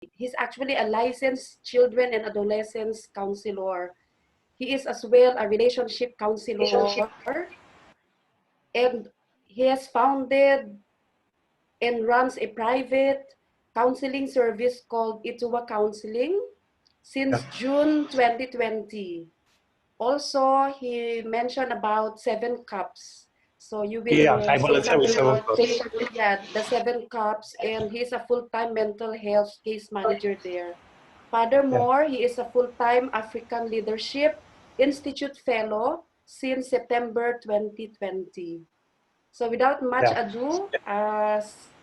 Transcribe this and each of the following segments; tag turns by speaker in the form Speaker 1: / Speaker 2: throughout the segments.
Speaker 1: He's actually a licensed children and adolescents counselor. He is as well a relationship counselor, and he has founded and runs a private counseling service called Ituah Counseling since June 2020. Also, he mentioned about 7 cups. So you
Speaker 2: Yeah, I
Speaker 1: will say
Speaker 2: volunteer with
Speaker 1: something
Speaker 2: 7 Cups.
Speaker 1: about, yeah, the 7 cups, and he's a full-time mental health case manager there.
Speaker 2: Yeah.
Speaker 1: Furthermore, he is a full-time African Leadership Institute Fellow since September 2020. So without much
Speaker 2: Yeah.
Speaker 1: ado,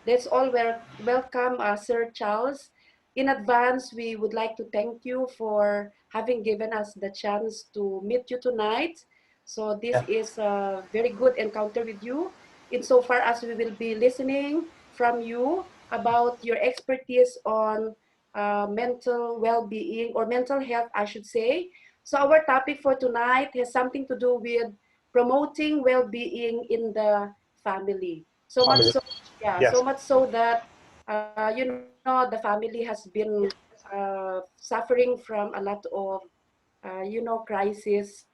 Speaker 1: let's all welcome Sir Charles. In advance, we would like to thank you for having given us the chance to meet you tonight. So this
Speaker 2: Yeah.
Speaker 1: is a very good encounter with you, insofar as we will be listening from you about your expertise on mental well-being or mental health, I should say. So our topic for tonight has something to do with promoting well-being in the family. So much
Speaker 2: Family.
Speaker 1: so, yeah, so
Speaker 2: Yes.
Speaker 1: much so that the family has been suffering from a lot of crisis.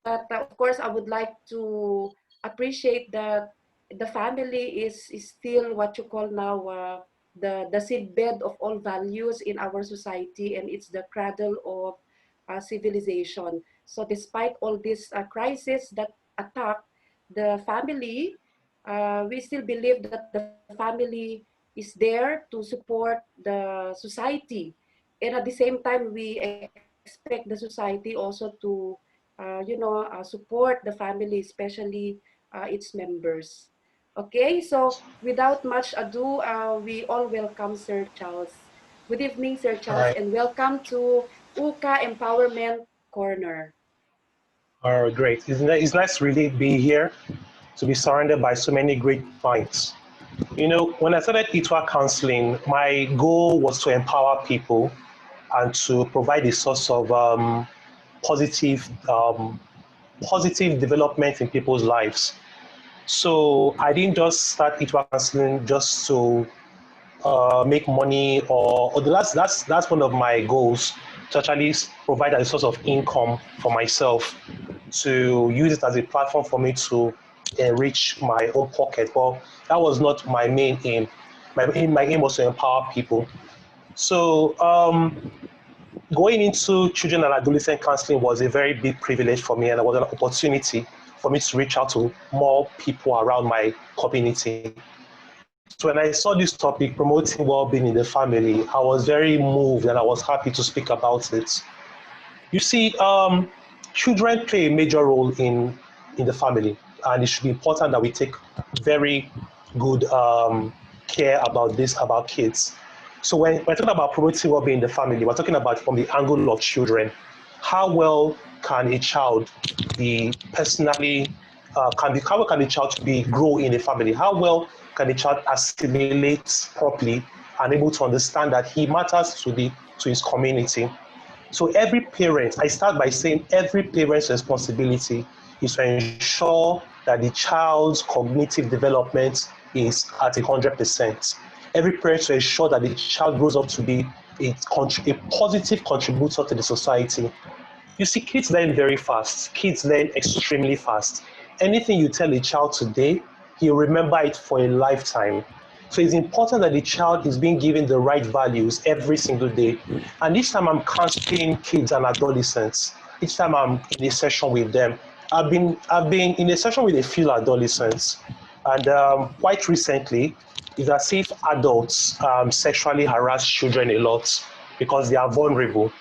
Speaker 1: But of course, I would like to appreciate that the family is still what you call now the seedbed of all values in our society, and it's the cradle of civilization. So despite all these crises that attack the family, we still believe that the family is there to support the society. And at the same time, we expect the society also to, support the family, especially its members. Okay, so without much ado, we all welcome Sir Charles. Good evening, Sir
Speaker 2: All
Speaker 1: Charles,
Speaker 2: right.
Speaker 1: and welcome to UKA Empowerment Corner.
Speaker 2: All right, great. It's nice to really be here, to be surrounded by so many great minds. When I started Ituah Counseling, my goal was to empower people and to provide a source of positive, positive development in people's lives. So I didn't just start Ituah Counseling just to make money, or that's one of my goals, to actually provide a source of income for myself, to use it as a platform for me to enrich my own pocket. But that was not my main aim. My aim was to empower people. So going into children and adolescent counseling was a very big privilege for me, and it was an opportunity for me to reach out to more people around my community. So when I saw this topic, promoting well-being in the family, I was very moved and I was happy to speak about it. You see, children play a major role in the family, and it should be important that we take very good care about this, about kids. So when we're talking about promoting well-being in the family, we're talking about from the angle of children. How well can a child be personally how well can a child be grow in a family? How well can a child assimilate properly and able to understand that he matters to his community? So every parent, I start by saying every parent's responsibility is to ensure that the child's cognitive development is at 100%. Every parent to ensure that the child grows up to be a positive contributor to the society. You see, kids learn very fast. Kids learn extremely fast. Anything you tell a child today, he'll remember it for a lifetime. So it's important that the child is being given the right values every single day. And each time I'm counseling kids and adolescents, each time I'm in a session with them, I've been in a session with a few adolescents, and quite recently, it's as if adults sexually harass children a lot because they are vulnerable.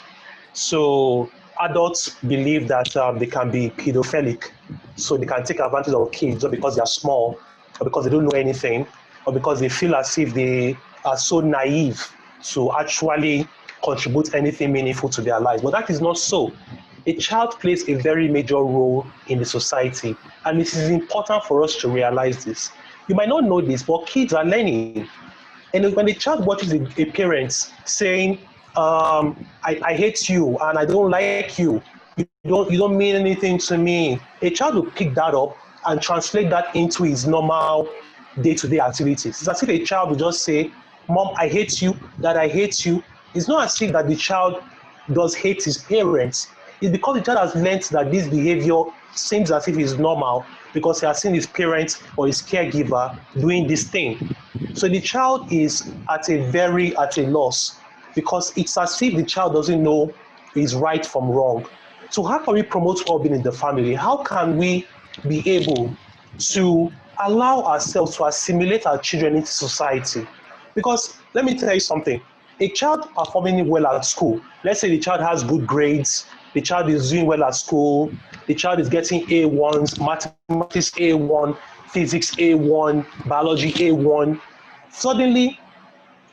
Speaker 2: So adults believe that they can be pedophilic, so they can take advantage of kids just because they are small, or because they don't know anything, or because they feel as if they are so naive to actually contribute anything meaningful to their lives. But that is not so. A child plays a very major role in the society, and it is important for us to realize this. You might not know this, but kids are learning. And when a child watches a parent saying, I hate you and I don't like you, you don't mean anything to me, a child will pick that up and translate that into his normal day-to-day activities. It's as if a child will just say, Mom, I hate you, Dad, I hate you. It's not as if that the child does hate his parents. It's because the child has learned that this behavior seems as if it's normal because he has seen his parents or his caregiver doing this thing. So the child is at a loss because it's as if the child doesn't know is right from wrong. So how can we promote well-being in the family? How can we be able to allow ourselves to assimilate our children into society? Because let me tell you something, a child performing well at school, let's say the child has good grades, the child is doing well at school, the child is getting A1s, mathematics A1, physics A1, biology A1, suddenly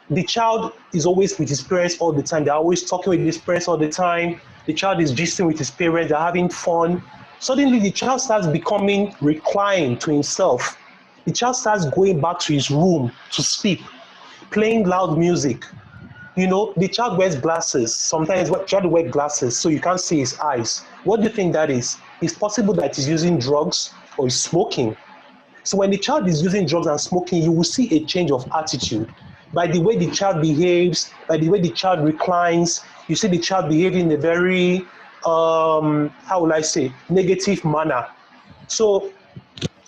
Speaker 2: the child is always with his parents all the time. They're always talking with his parents all the time. The child is gisting with his parents. They're having fun. Suddenly, the child starts becoming reclined to himself. The child starts going back to his room to sleep, playing loud music. You know, the child wears glasses. Sometimes the child wears glasses so you can't see his eyes. What do you think that is? It's possible that he's using drugs or he's smoking. So when the child is using drugs and smoking, you will see a change of attitude. By the way the child behaves, by the way the child reclines, you see the child behaving in a very, how will I say, negative manner. So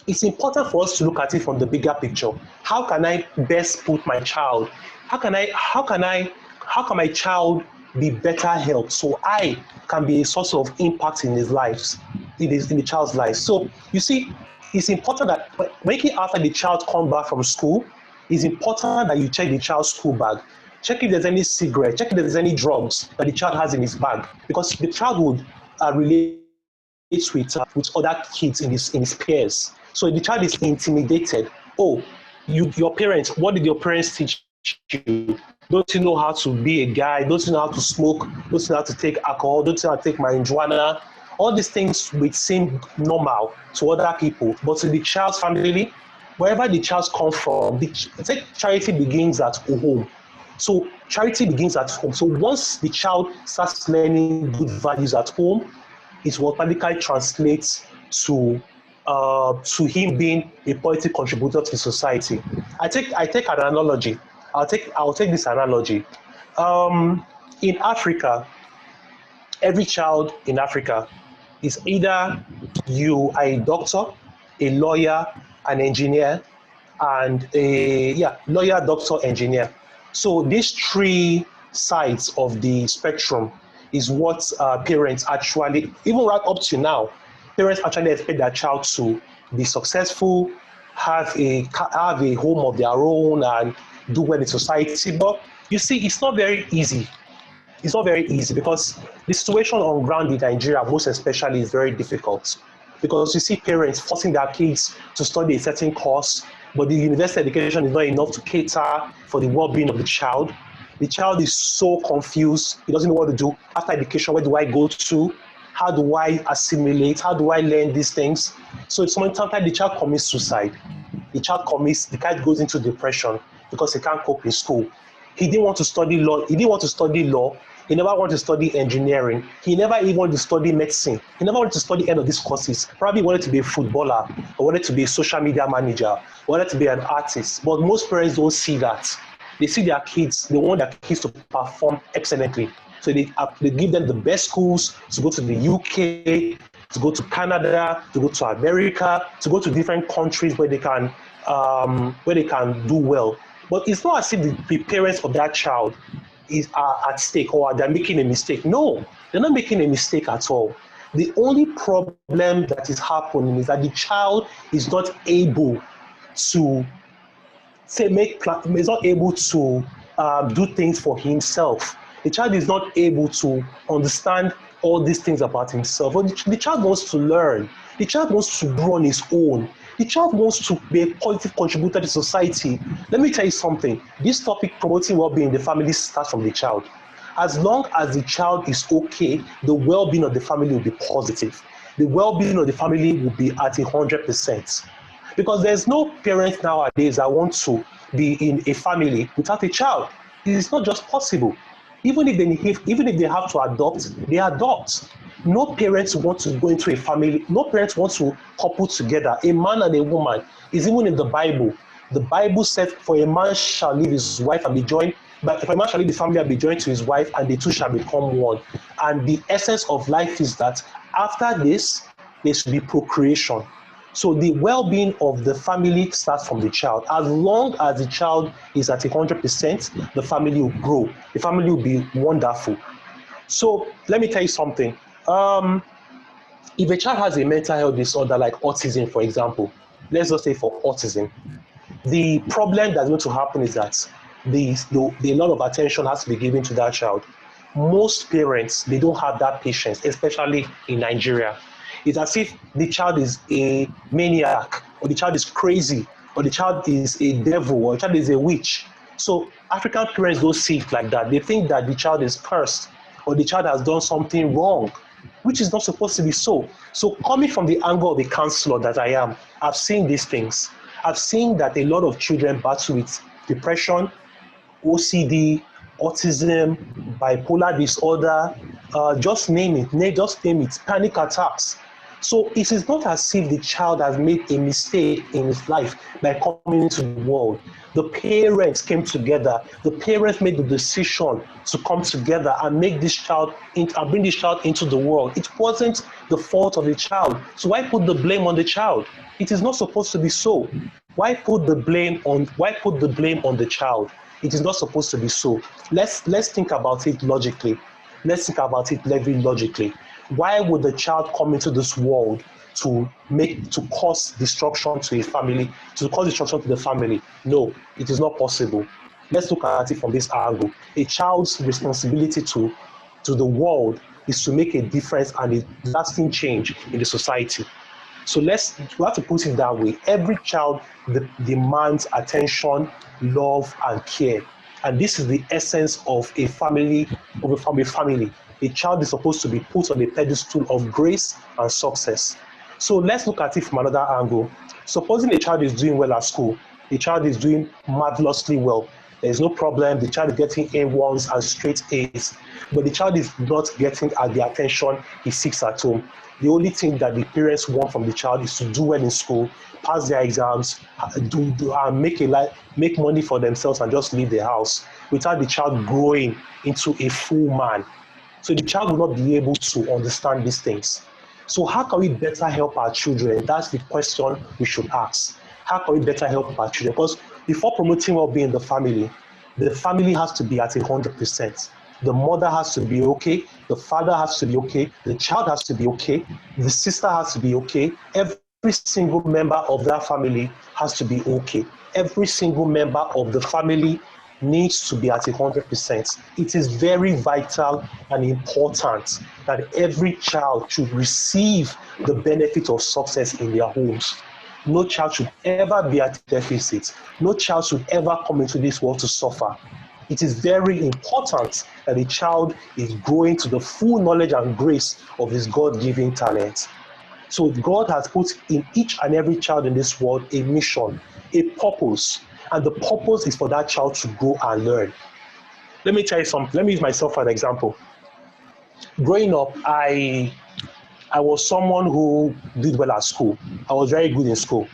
Speaker 2: it's important for us to look at it from the bigger picture. How can I best put my child? How can my child be better helped so I can be a source of impact in his lives, in the child's life? So you see, it's important that making after the child come back from school, it's important that you check the child's school bag. Check if there's any cigarette, check if there's any drugs that the child has in his bag, because the child would relate with other kids in his peers. So if the child is intimidated, oh, your parents, what did your parents teach you? Don't you know how to be a guy? Don't you know how to smoke? Don't you know how to take alcohol? Don't you know how to take marijuana? All these things would seem normal to other people, but to the child's family, wherever the child comes from, charity begins at home. So charity begins at home. So once the child starts learning good values at home, it will automatically translate to him being a positive contributor to society. I take an analogy. I'll take this analogy. In Africa, every child in Africa is either you are a doctor, a lawyer, an engineer, and a lawyer, doctor, engineer. So these three sides of the spectrum is what parents actually, even right up to now, parents actually expect their child to be successful, have a home of their own, and do well in society. But you see, it's not very easy. It's not very easy because the situation on ground in Nigeria, most especially, is very difficult. Because you see parents forcing their kids to study a certain course, but the university education is not enough to cater for the well-being of the child. The child is so confused. He doesn't know what to do. After education, where do I go to? How do I assimilate? How do I learn these things? So sometimes the child commits suicide. The child goes into depression because he can't cope in school. He didn't want to study law. He didn't want to study law. He never wanted to study engineering. He never even wanted to study medicine. He never wanted to study any of these courses. Probably wanted to be a footballer, or wanted to be a social media manager, wanted to be an artist. But most parents don't see that. They see their kids, they want their kids to perform excellently. So they give them the best schools to go to the UK, to go to Canada, to go to America, to go to different countries where they can do well. But it's not as if the parents of that child are at stake or they're making a mistake. No, they're not making a mistake at all. The only problem that is happening is that the child is not able to is not able to do things for himself. The child is not able to understand all these things about himself. But the child wants to learn. The child wants to grow on his own. The child wants to be a positive contributor to society. Let me tell you something. This topic, promoting well-being in the family, starts from the child. As long as the child is okay, the well-being of the family will be positive. The well-being of the family will be at 100%. Because there's no parent nowadays that want to be in a family without a child. It is not just possible. Even if they have to adopt, they adopt. No parents want to go into a family. No parents want to couple together. A man and a woman is even in the Bible. The Bible said, for a man shall leave his wife and be joined, but for a man shall leave the family and be joined to his wife, and the two shall become one. And the essence of life is that after this, there should be procreation. So the well-being of the family starts from the child. As long as the child is at 100%, the family will grow. The family will be wonderful. So let me tell you something. If a child has a mental health disorder like autism, for example, let's just say for autism, the problem that's going to happen is that a lot of attention has to be given to that child. Most parents, they don't have that patience, especially in Nigeria. It's as if the child is a maniac, or the child is crazy, or the child is a devil, or the child is a witch. So African parents don't see it like that. They think that the child is cursed, or the child has done something wrong, which is not supposed to be so. So coming from the angle of the counselor that I am, I've seen these things. I've seen that a lot of children battle with depression, OCD, autism, bipolar disorder, just name it, panic attacks. So it is not as if the child has made a mistake in his life by coming into the world. The parents came together. The parents made the decision to come together and make this child and bring this child into the world. It wasn't the fault of the child. So why put the blame on the child? It is not supposed to be so. Why put the blame on the child? It is not supposed to be so. Let's think about it logically. Let's think about it very logically. Why would the child come into this world to cause destruction to a family, to cause destruction to the family? No, it is not possible. Let's look at it from this angle. A child's responsibility to the world is to make a difference and a lasting change in the society. So we have to put it that way. Every child demands attention, love, and care. And this is the essence of a family, A child is supposed to be put on a pedestal of grace and success. So let's look at it from another angle. Supposing a child is doing well at school, the child is doing marvelously well. There is no problem. The child is getting A1s and straight A's, but the child is not getting the attention he seeks at home. The only thing that the parents want from the child is to do well in school, pass their exams, make money for themselves, and just leave the house without the child growing into a full man. So the child will not be able to understand these things. So how can we better help our children? That's the question we should ask. How can we better help our children? Because before promoting well-being in the family has to be at 100%. The mother has to be okay, the father has to be okay, the child has to be okay, the sister has to be okay, every single member of that family has to be okay. Every single member of the family needs to be at 100%. It is very vital and important that every child should receive the benefit of success in their homes. No child should ever be at deficit. No child should ever come into this world to suffer. It is very important that a child is growing to the full knowledge and grace of his God-given talent. So God has put in each and every child in this world a mission, a purpose, and the purpose is for that child to grow and learn. Let me tell you something. Let me use myself as an example. Growing up, I was someone who did well at school. I was very good in school.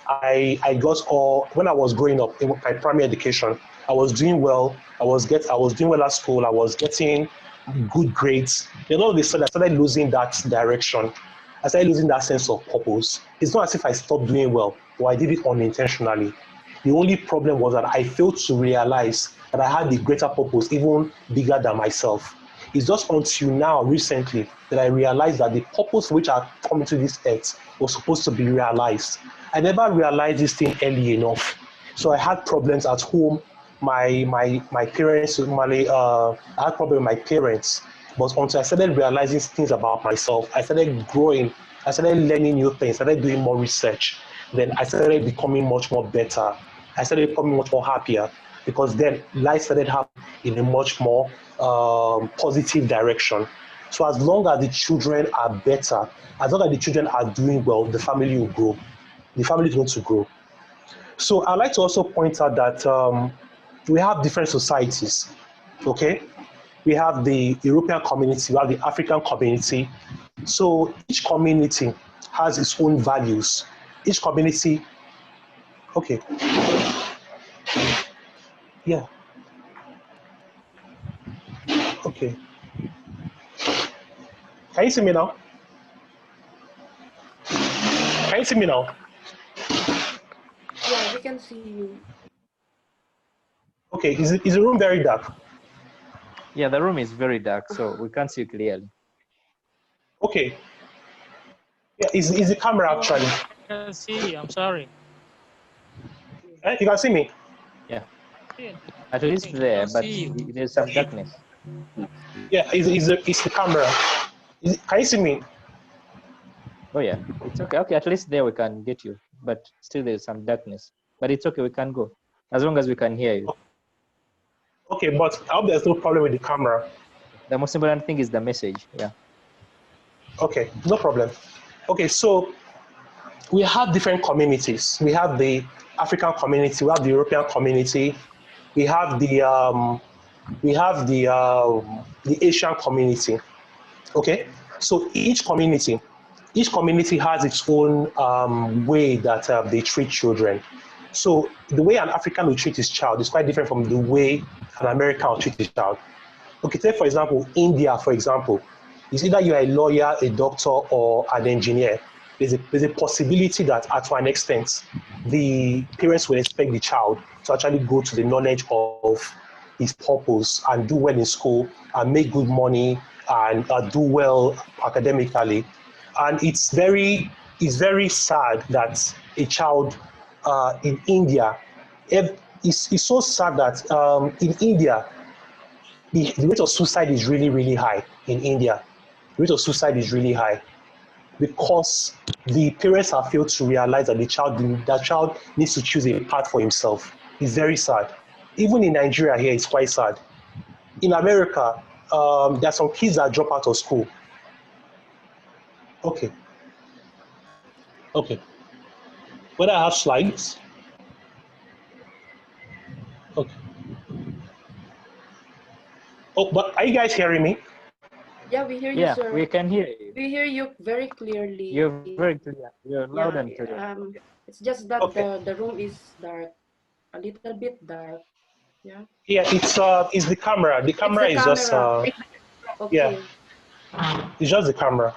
Speaker 2: I got all when I was growing up in my primary education. I was doing well. I was doing well at school. I was getting good grades. Then all of a sudden, I started losing that direction. I started losing that sense of purpose. It's not as if I stopped doing well, or I did it unintentionally. The only problem was that I failed to realize that I had the greater purpose, even bigger than myself. It's just until now, recently, that I realized that the purpose for which I come into this earth was supposed to be realized. I never realized this thing early enough. So I had problems at home. My parents normally, I had problems with my parents. But until I started realizing things about myself, I started growing, I started learning new things, I started doing more research. Then I started becoming much more better. I started becoming much more happier because then life started happening in a much more positive direction. So as long as the children are better, as long as the children are doing well, the family will grow. The family is going to grow. So I'd like to also point out that we have different societies, okay? We have the European community, we have the African community. So each community has its own values. Each community Okay. Yeah. Okay. Can you see me now? Can you see me now?
Speaker 1: Yeah, we can see you.
Speaker 2: Okay. Is the room very dark?
Speaker 3: Yeah, the room is very dark, so we can't see you clearly.
Speaker 2: Okay. Yeah. Is the camera actually?
Speaker 4: I can see. I'm sorry.
Speaker 2: You can see me.
Speaker 3: Yeah, at least
Speaker 4: I
Speaker 3: there,
Speaker 4: can
Speaker 3: but
Speaker 4: see you.
Speaker 3: there's some darkness.
Speaker 2: Yeah. Is the camera? Can you see me?
Speaker 3: Oh yeah, it's okay. Okay, at least there we can get you, but still there's some darkness. But it's okay, we can go as long as we can hear you.
Speaker 2: Okay, but I hope there's no problem with the camera.
Speaker 3: The most important thing is the message. Yeah.
Speaker 2: Okay, no problem. Okay, so we have different communities. We have the African community, we have the European community, we have the Asian community. Okay, so each community has its own way that they treat children. So the way an African will treat his child is quite different from the way an American will treat his child. Okay, take for example, India, for example, it's either you're a lawyer, a doctor, or an engineer. There's a possibility that, to an extent, the parents will expect the child to actually go to the knowledge of his purpose and do well in school and make good money and do well academically. And it's very sad that a child in India, it's so sad that in India, the rate of suicide is really, really high in India. The rate of suicide is really high because the parents have failed to realize that the child needs to choose a path for himself. It's very sad. Even in Nigeria here, it's quite sad. In America, there are some kids that drop out of school. Okay, okay. Whether I have slides? Okay. Oh, but are you guys hearing me?
Speaker 1: Yeah, we hear you,
Speaker 3: Yeah,
Speaker 1: sir.
Speaker 3: we can hear you.
Speaker 1: We hear you very clearly.
Speaker 3: You're very clear. You're loud
Speaker 1: Yeah,
Speaker 3: and clear.
Speaker 1: it's just that
Speaker 2: Okay.
Speaker 1: the room is dark, a little bit dark. Yeah.
Speaker 2: Yeah, it's the camera. The
Speaker 1: It's
Speaker 2: camera
Speaker 1: the
Speaker 2: is just
Speaker 1: camera.
Speaker 2: yeah,
Speaker 1: Okay.
Speaker 2: it's just the camera.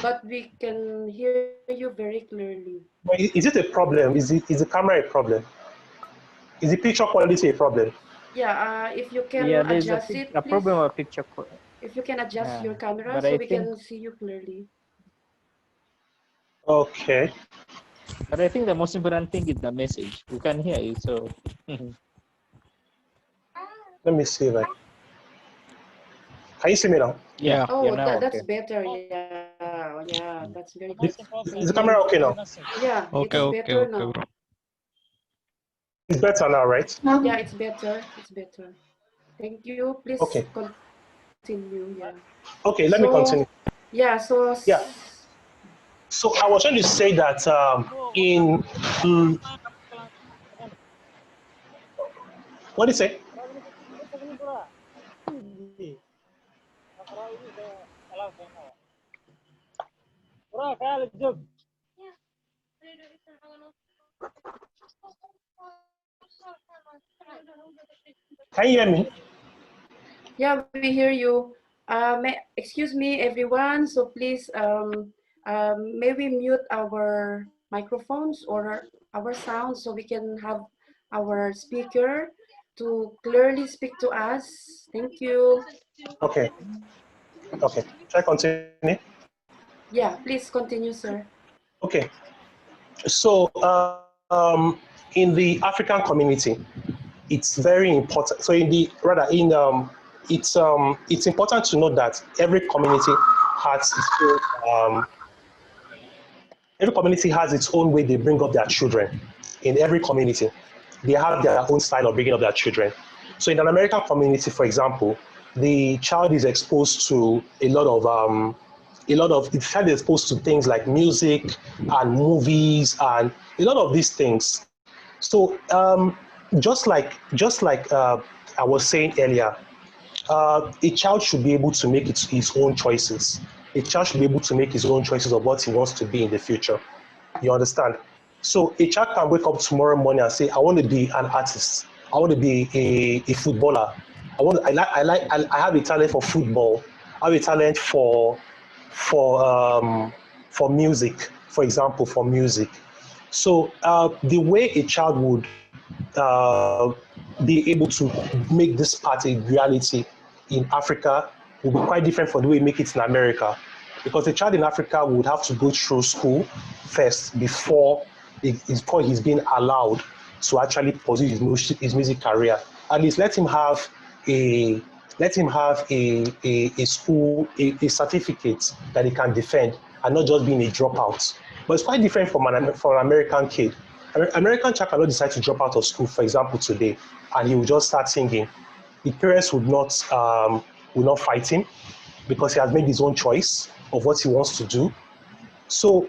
Speaker 1: But we can hear you very clearly.
Speaker 2: But is it a problem? Is the camera a problem? Is the picture quality a problem?
Speaker 1: Yeah, if you
Speaker 3: Yeah,
Speaker 1: can
Speaker 3: there's
Speaker 1: adjust it,
Speaker 3: a
Speaker 1: please.
Speaker 3: problem of picture.
Speaker 1: If you can adjust your camera
Speaker 3: But
Speaker 1: so
Speaker 3: I
Speaker 1: we
Speaker 3: think
Speaker 1: can see you clearly.
Speaker 2: Okay.
Speaker 3: the most important thing is the message. We can hear you, so
Speaker 2: Let me see if I can you see me now?
Speaker 3: yeah.
Speaker 1: Oh,
Speaker 3: You're now
Speaker 1: that's
Speaker 3: okay.
Speaker 1: better. Yeah, that's very good.
Speaker 2: Is the camera okay now?
Speaker 1: Yeah,
Speaker 4: Okay,
Speaker 1: it's
Speaker 4: okay,
Speaker 1: better
Speaker 4: okay,
Speaker 1: now.
Speaker 4: bro.
Speaker 2: It's better now, right?
Speaker 1: Yeah, it's better. It's better. Thank you. Please
Speaker 2: Okay.
Speaker 1: continue. Yeah.
Speaker 2: Okay, let me continue.
Speaker 1: Yeah.
Speaker 2: Yeah. So I was trying to say that what do you say? Can you hear me?
Speaker 1: Yeah, we hear you. Excuse me, everyone. So please, may we mute our microphones or our sound so we can have our speaker to clearly speak to us. Thank you.
Speaker 2: Okay. Okay. Shall I continue?
Speaker 1: Yeah, please continue, sir.
Speaker 2: Okay. So in the African community, it's very important. So it's important to note that every community has its own way they bring up their children. In every community, they have their own style of bringing up their children. So in an American community, for example, the child is exposed to the child is exposed to things like music and movies and a lot of these things. So just like I was saying earlier, a child should be able to make his own choices. A child should be able to make his own choices of what he wants to be in the future. You understand? So a child can wake up tomorrow morning and say, I want to be an artist. I want to be a footballer. I have a talent for football. I have a talent for music, for example, for music. So the way a child would be able to make this part a reality in Africa will be quite different from the way we make it in America. Because a child in Africa would have to go through school first before he's being allowed to actually pursue his music career. At least let him have a school a certificate that he can defend and not just being a dropout. But it's quite different from an American kid. American child cannot decide to drop out of school, for example, today, and he will just start singing. The parents would not fight him because he has made his own choice of what he wants to do. So,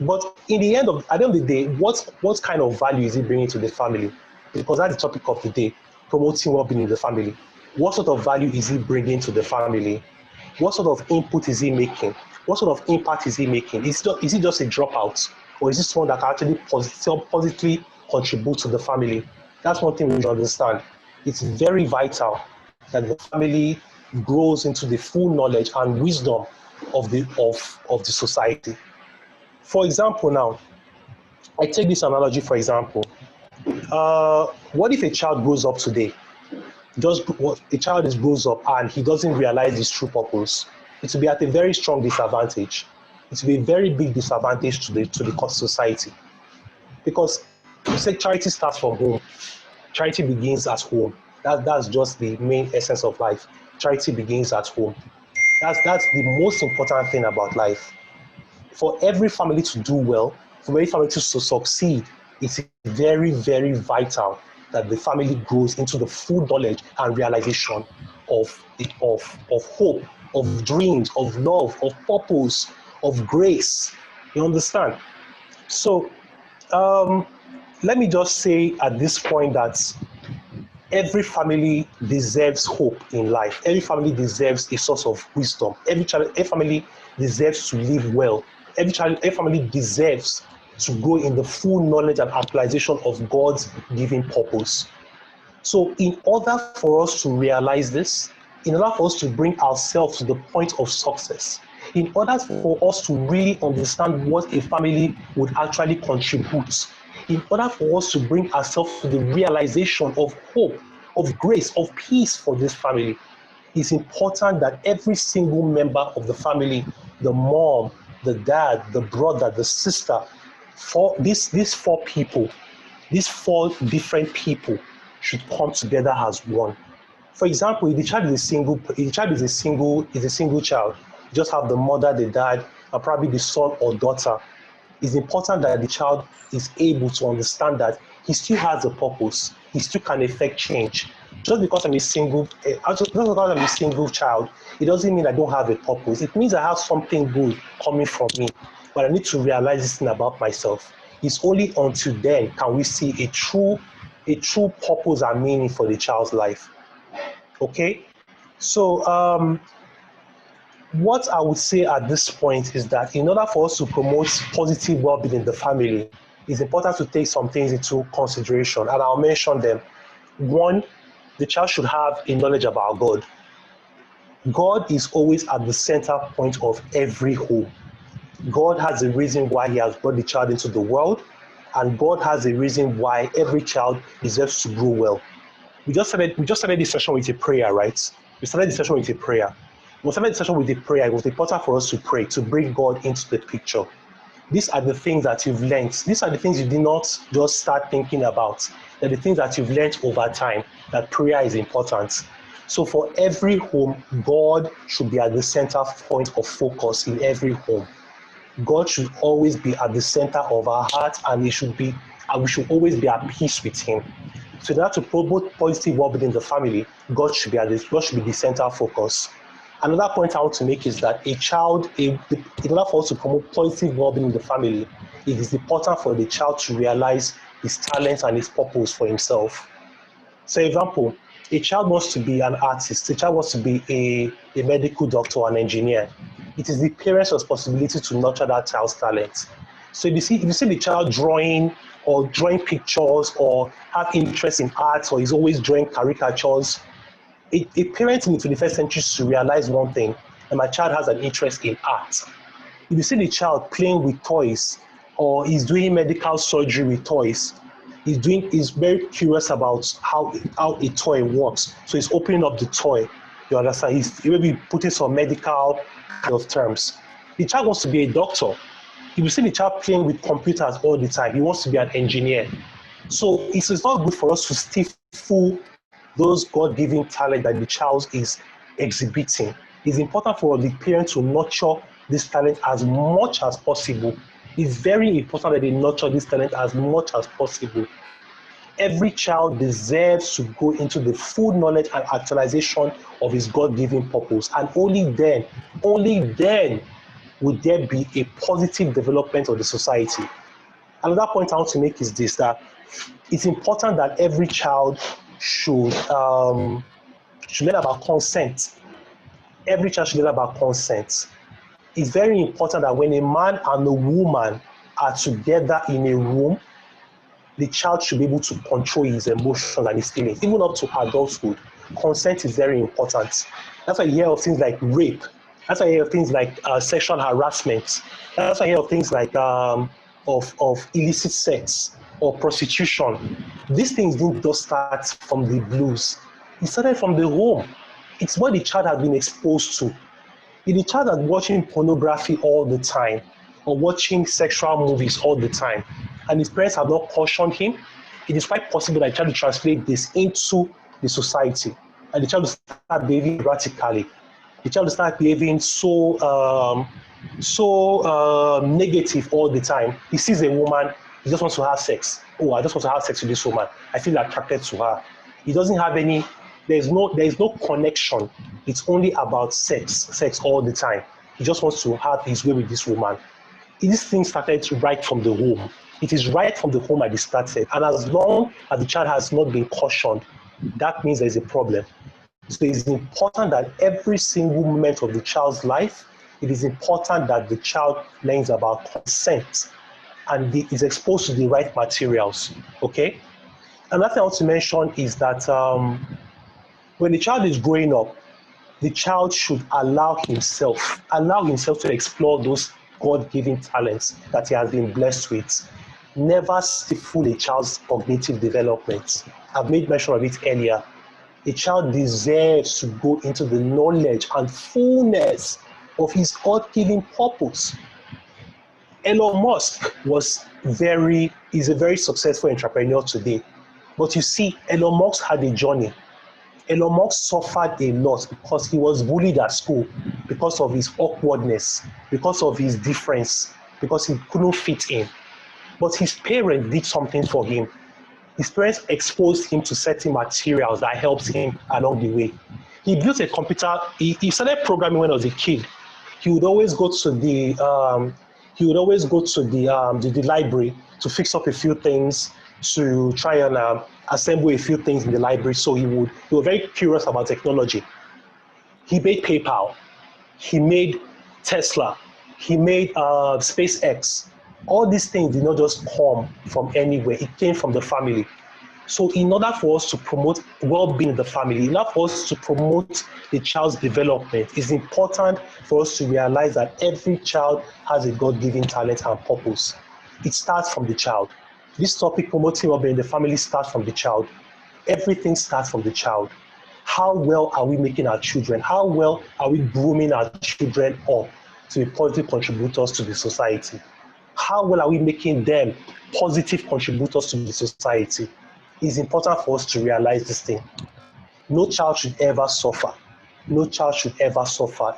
Speaker 2: but at the end of the day, what kind of value is he bringing to the family? Because that's the topic of the day, promoting well-being in the family. What sort of value is he bringing to the family? What sort of input is he making? What sort of impact is he making? Is he just a dropout? Or is he someone that can actually positively contribute to the family? That's one thing we should understand. It's very vital that the family grows into the full knowledge and wisdom of the society. For example, now, I take this analogy, for example. What if a child grows up today? A child grows up and he doesn't realize his true purpose. It will be at a very strong disadvantage. It will be a very big disadvantage to the society. Because you said charity starts from home. Charity begins at home. That's just the main essence of life. Charity begins at home. That's the most important thing about life. For every family to do well, for every family to succeed, it's very, very vital that the family grows into the full knowledge and realization of hope, of dreams, of love, of purpose, of grace. You understand? So let me just say at this point that every family deserves hope in life. Every family deserves a source of wisdom. Every family deserves to live well. Every family deserves to go in the full knowledge and actualization of God's given purpose. So in order for us to realize this, in order for us to bring ourselves to the point of success, in order for us to really understand what a family would actually contribute, in order for us to bring ourselves to the realization of hope, of grace, of peace for this family, it's important that every single member of the family, the mom, the dad, the brother, the sister, for these four people, these four different people should come together as one. For example, if the child is a single child, you just have the mother, the dad, and probably the son or daughter. It's important that the child is able to understand that he still has a purpose. He still can effect change. Just because I'm a single child, it doesn't mean I don't have a purpose. It means I have something good coming from me, but I need to realize this thing about myself. It's only until then can we see a true purpose and meaning for the child's life. Okay, so what I would say at this point is that in order for us to promote positive well-being in the family, it's important to take some things into consideration, and I'll mention them. One, the child should have a knowledge about God. God is always at the center point of every home. God has a reason why he has brought the child into the world, and God has a reason why every child deserves to grow well. We just started this session with a prayer, right? We started the session with a prayer. When we started the session with a prayer, it was important for us to pray, to bring God into the picture. These are the things that you've learned. These are the things you did not just start thinking about. They're the things that you've learned over time, that prayer is important. So for every home, God should be at the center point of focus in every home. God should always be at the center of our hearts, and we should always be at peace with him. So in order to promote positive well-being in the family, God should be the center focus. Another point I want to make is that in order for us to promote positive well-being in the family, it is important for the child to realize his talents and his purpose for himself. So, example, a child wants to be an artist, a child wants to be a medical doctor or an engineer. It is the parents' responsibility to nurture that child's talent. So if you see the child drawing or drawing pictures or have interest in art or is always drawing caricatures, a parent in the 21st century should realize one thing, that my child has an interest in art. If you see the child playing with toys or is doing medical surgery with toys, he's very curious about how a toy works. So he's opening up the toy. You understand? He's maybe putting some medical kind of terms. The child wants to be a doctor. If you see the child playing with computers all the time, he wants to be an engineer. So it's not good for us to stifle those God-given talent that the child is exhibiting. It's important for the parent to nurture this talent as much as possible. It's very important that they nurture this talent as much as possible. Every child deserves to go into the full knowledge and actualization of his God-given purpose. And only then would there be a positive development of the society. Another point I want to make is this, that it's important that every child should learn about consent. Every child should learn about consent. It's very important that when a man and a woman are together in a room, the child should be able to control his emotions and his feelings, even up to adulthood. Consent is very important. That's why you hear of things like rape. That's why you hear of things like sexual harassment. That's why you hear of things like of illicit sex or prostitution. These things didn't just start from the blues. It started from the home. It's what the child has been exposed to. If the child is watching pornography all the time or watching sexual movies all the time, and his parents have not cautioned him, it is quite possible that the child will translate this into the society, and the child will start behaving erratically. The child will start behaving so negative all the time. He sees a woman, he just wants to have sex. Oh, I just want to have sex with this woman. I feel attracted to her. He doesn't have any. There is no connection. It's only about sex all the time. He just wants to have his way with this woman. This thing started right from the home. It is right from the home that it started. And as long as the child has not been cautioned, that means there's a problem. So it's important that every single moment of the child's life, it is important that the child learns about consent and is exposed to the right materials. Okay? Another thing I want to mention is that when the child is growing up, the child should allow himself to explore those God-given talents that he has been blessed with. Never stifle a child's cognitive development. I've made mention of it earlier. A child deserves to go into the knowledge and fullness of his God-given purpose. Elon Musk is a very successful entrepreneur today. But you see, Elon Musk had a journey. Elon Musk suffered a lot because he was bullied at school, because of his awkwardness, because of his difference, because he couldn't fit in. But his parents did something for him. His parents exposed him to certain materials that helped him along the way. He built a computer. He started programming when he was a kid. He would always go to the library to fix up a few things, to try and assemble a few things in the library. So he was very curious about technology. He made PayPal. He made Tesla. He made SpaceX. All these things did not just come from anywhere. It came from the family. So in order for us to promote well-being in the family, in order for us to promote the child's development, it's important for us to realize that every child has a God-given talent and purpose. It starts from the child. This topic, promoting well-being in the family, starts from the child. Everything starts from the child. How well are we making our children? How well are we grooming our children up to be positive contributors to the society? How well are we making them positive contributors to the society? It's important for us to realize this thing. No child should ever suffer. No child should ever suffer.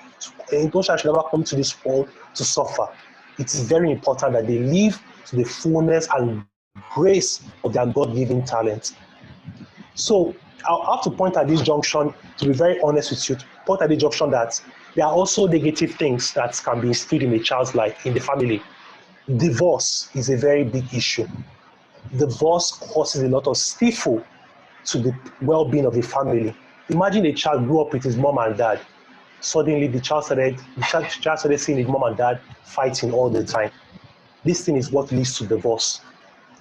Speaker 2: No child should ever come to this world to suffer. It's very important that they live to the fullness and grace of their God-given talent. So I'll have to point at this junction, to be very honest with you, point at this junction that there are also negative things that can be instilled in a child's life, in the family. Divorce is a very big issue. Divorce causes a lot of stifle to the well-being of the family. Imagine a child grew up with his mom and dad. Suddenly, the child started seeing his mom and dad fighting all the time. This thing is what leads to divorce.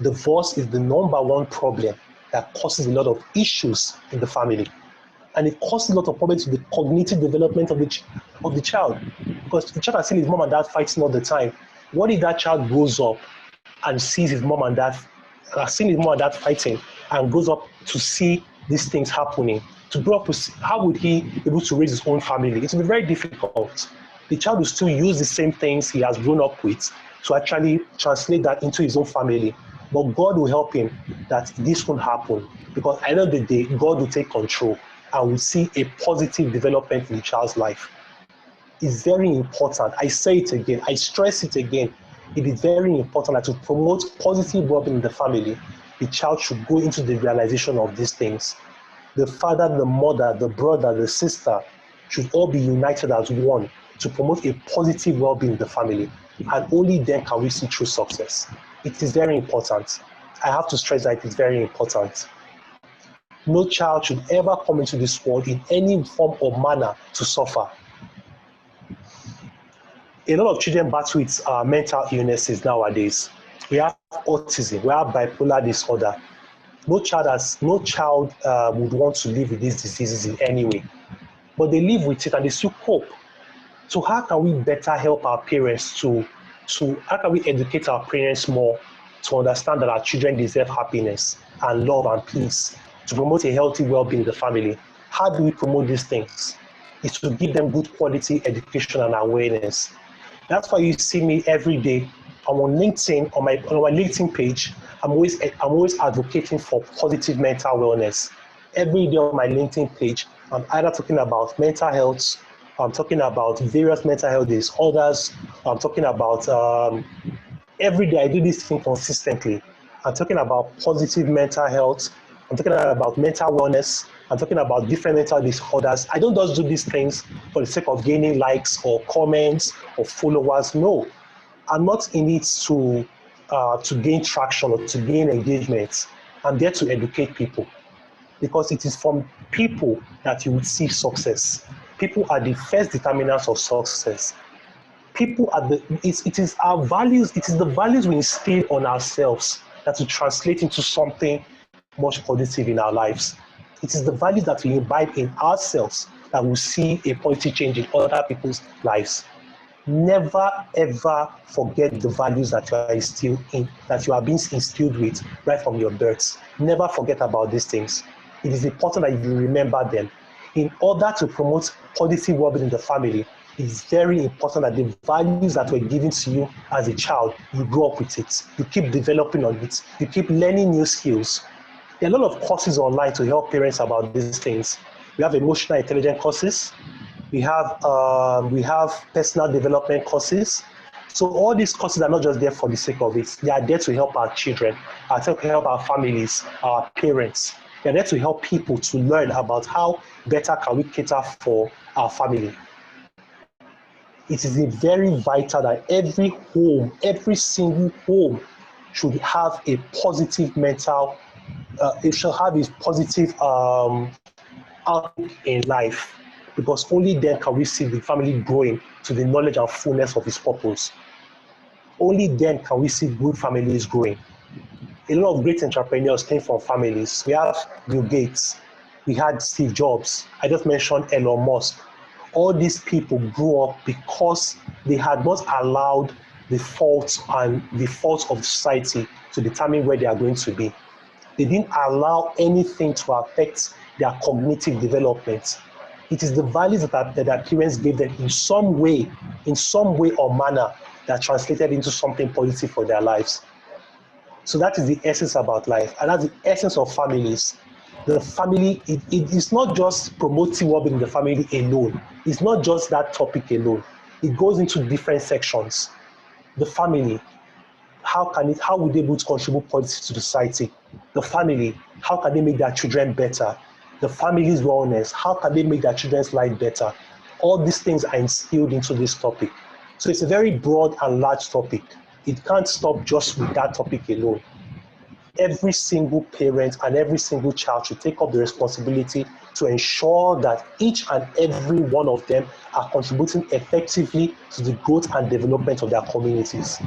Speaker 2: Divorce is the number one problem that causes a lot of issues in the family. And it causes a lot of problems to the cognitive development of the child. Because the child has seen his mom and dad fighting all the time. What if that child grows up and sees his mom and dad, has seen his mom and dad fighting, and grows up to see these things happening? To grow up to see, how would he be able to raise his own family? It will be very difficult. The child will still use the same things he has grown up with to actually translate that into his own family. But God will help him that this won't happen, because at the end of the day, God will take control and will see a positive development in the child's life. It's very important. I say it again, I stress it again. It is very important that to promote positive well-being in the family, the child should go into the realization of these things. The father, the mother, the brother, the sister should all be united as one to promote a positive well-being in the family. And only then can we see true success. It is very important. I have to stress that it is very important. No child should ever come into this world in any form or manner to suffer. A lot of children battle with mental illnesses nowadays. We have autism, we have bipolar disorder. No child would want to live with these diseases in any way, but they live with it and they still cope. So how can we better help our parents how can we educate our parents more to understand that our children deserve happiness and love and peace, to promote a healthy well-being in the family? How do we promote these things? It's to give them good quality education and awareness. That's why you see me every day. I'm on LinkedIn, on my LinkedIn page. I'm always advocating for positive mental wellness. Every day on my LinkedIn page, I'm either talking about mental health, I'm talking about various mental health disorders, I'm talking about every day I do this thing consistently. I'm talking about positive mental health. I'm talking about mental wellness. I'm talking about different mental disorders. I don't just do these things for the sake of gaining likes or comments or followers. No, I'm not in it to gain traction or to gain engagement. I'm there to educate people, because it is from people that you will see success. People are the first determinants of success. People are it is our values, it is the values we instill on ourselves that will translate into something much positive in our lives. It is the values that we imbibe in ourselves that will see a positive change in other people's lives. Never ever forget the values that you are being instilled with right from your birth. Never forget about these things. It is important that you remember them. In order to promote positive well-being in the family, it is very important that the values that were given to you as a child, you grow up with it. You keep developing on it. You keep learning new skills. There are a lot of courses online to help parents about these things. We have emotional intelligence courses. We have personal development courses. So all these courses are not just there for the sake of it. They are there to help our children, to help our families, our parents. They are there to help people to learn about how better can we cater for our family. It is very vital that every home, every single home should have a positive mental, it should have a positive outlook in life, because only then can we see the family growing to the knowledge and fullness of its purpose. Only then can we see good families growing. A lot of great entrepreneurs came from families. We have Bill Gates, we had Steve Jobs, I just mentioned Elon Musk. All these people grew up because they had not allowed the faults of society to determine where they are going to be. They didn't allow anything to affect their cognitive development. It is the values that their parents gave them in some way or manner that translated into something positive for their lives. So that is the essence about life, and that's the essence of families. The family, it is not just promoting well-being in the family alone. It's not just that topic alone. It goes into different sections. The family, how would they be able to contribute positively to the society? The family, how can they make their children better? The family's wellness, how can they make their children's life better? All these things are instilled into this topic. So it's a very broad and large topic. It can't stop just with that topic alone. Every single parent and every single child should take up the responsibility to ensure that each and every one of them are contributing effectively to the growth and development of their communities.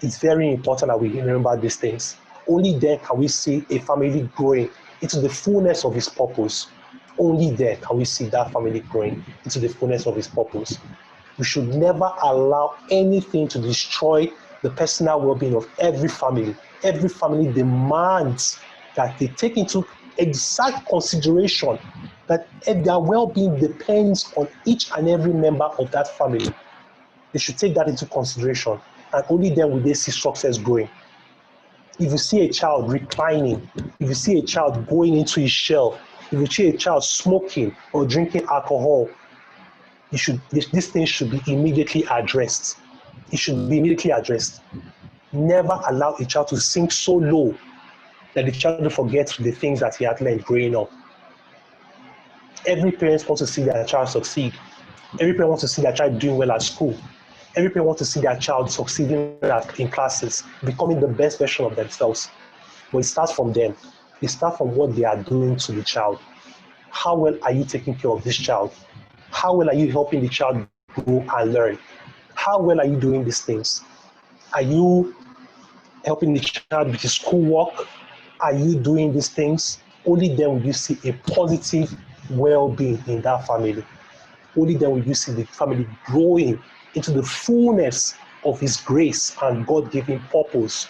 Speaker 2: It's very important that we remember these things. Only then can we see a family growing into the fullness of its purpose. Only then can we see that family growing into the fullness of its purpose. We should never allow anything to destroy the personal well-being of every family. Every family demands that they take into exact consideration that their well-being depends on each and every member of that family. They should take that into consideration, and only then will they see success growing. If you see a child reclining, if you see a child going into his shell, if you see a child smoking or drinking alcohol, this thing should be immediately addressed. It should be immediately addressed. Never allow a child to sink so low that the child forgets the things that he had learned growing up. Every parent wants to see their child succeed. Every parent wants to see their child doing well at school. Every parent wants to see their child succeeding in classes, becoming the best version of themselves. But it starts from them. It starts from what they are doing to the child. How well are you taking care of this child? How well are you helping the child grow and learn? How well are you doing these things? Are you helping the child with his schoolwork? Are you doing these things? Only then will you see a positive well-being in that family. Only then will you see the family growing into the fullness of His grace and God-given purpose.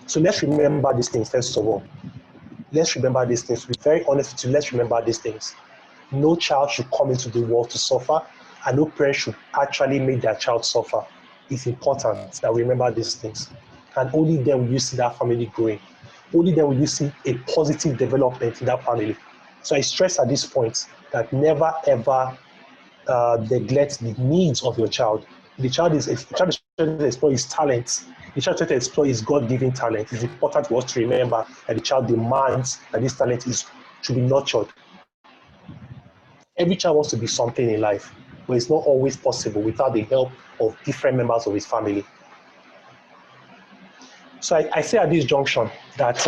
Speaker 2: So let's remember these things first of all. Let's remember these things. To be very honest with you, let's remember these things. No child should come into the world to suffer, and no parent should actually make their child suffer. It's important that we remember these things. And only then will you see that family growing. Only then will you see a positive development in that family. So I stress at this point that never ever neglect the needs of your child. The child is trying to explore his talents. The child trying to explore his God-given talent. It's important for us to remember that the child demands that this talent should be nurtured. Every child wants to be something in life, but it's not always possible without the help of different members of his family. So I say at this junction that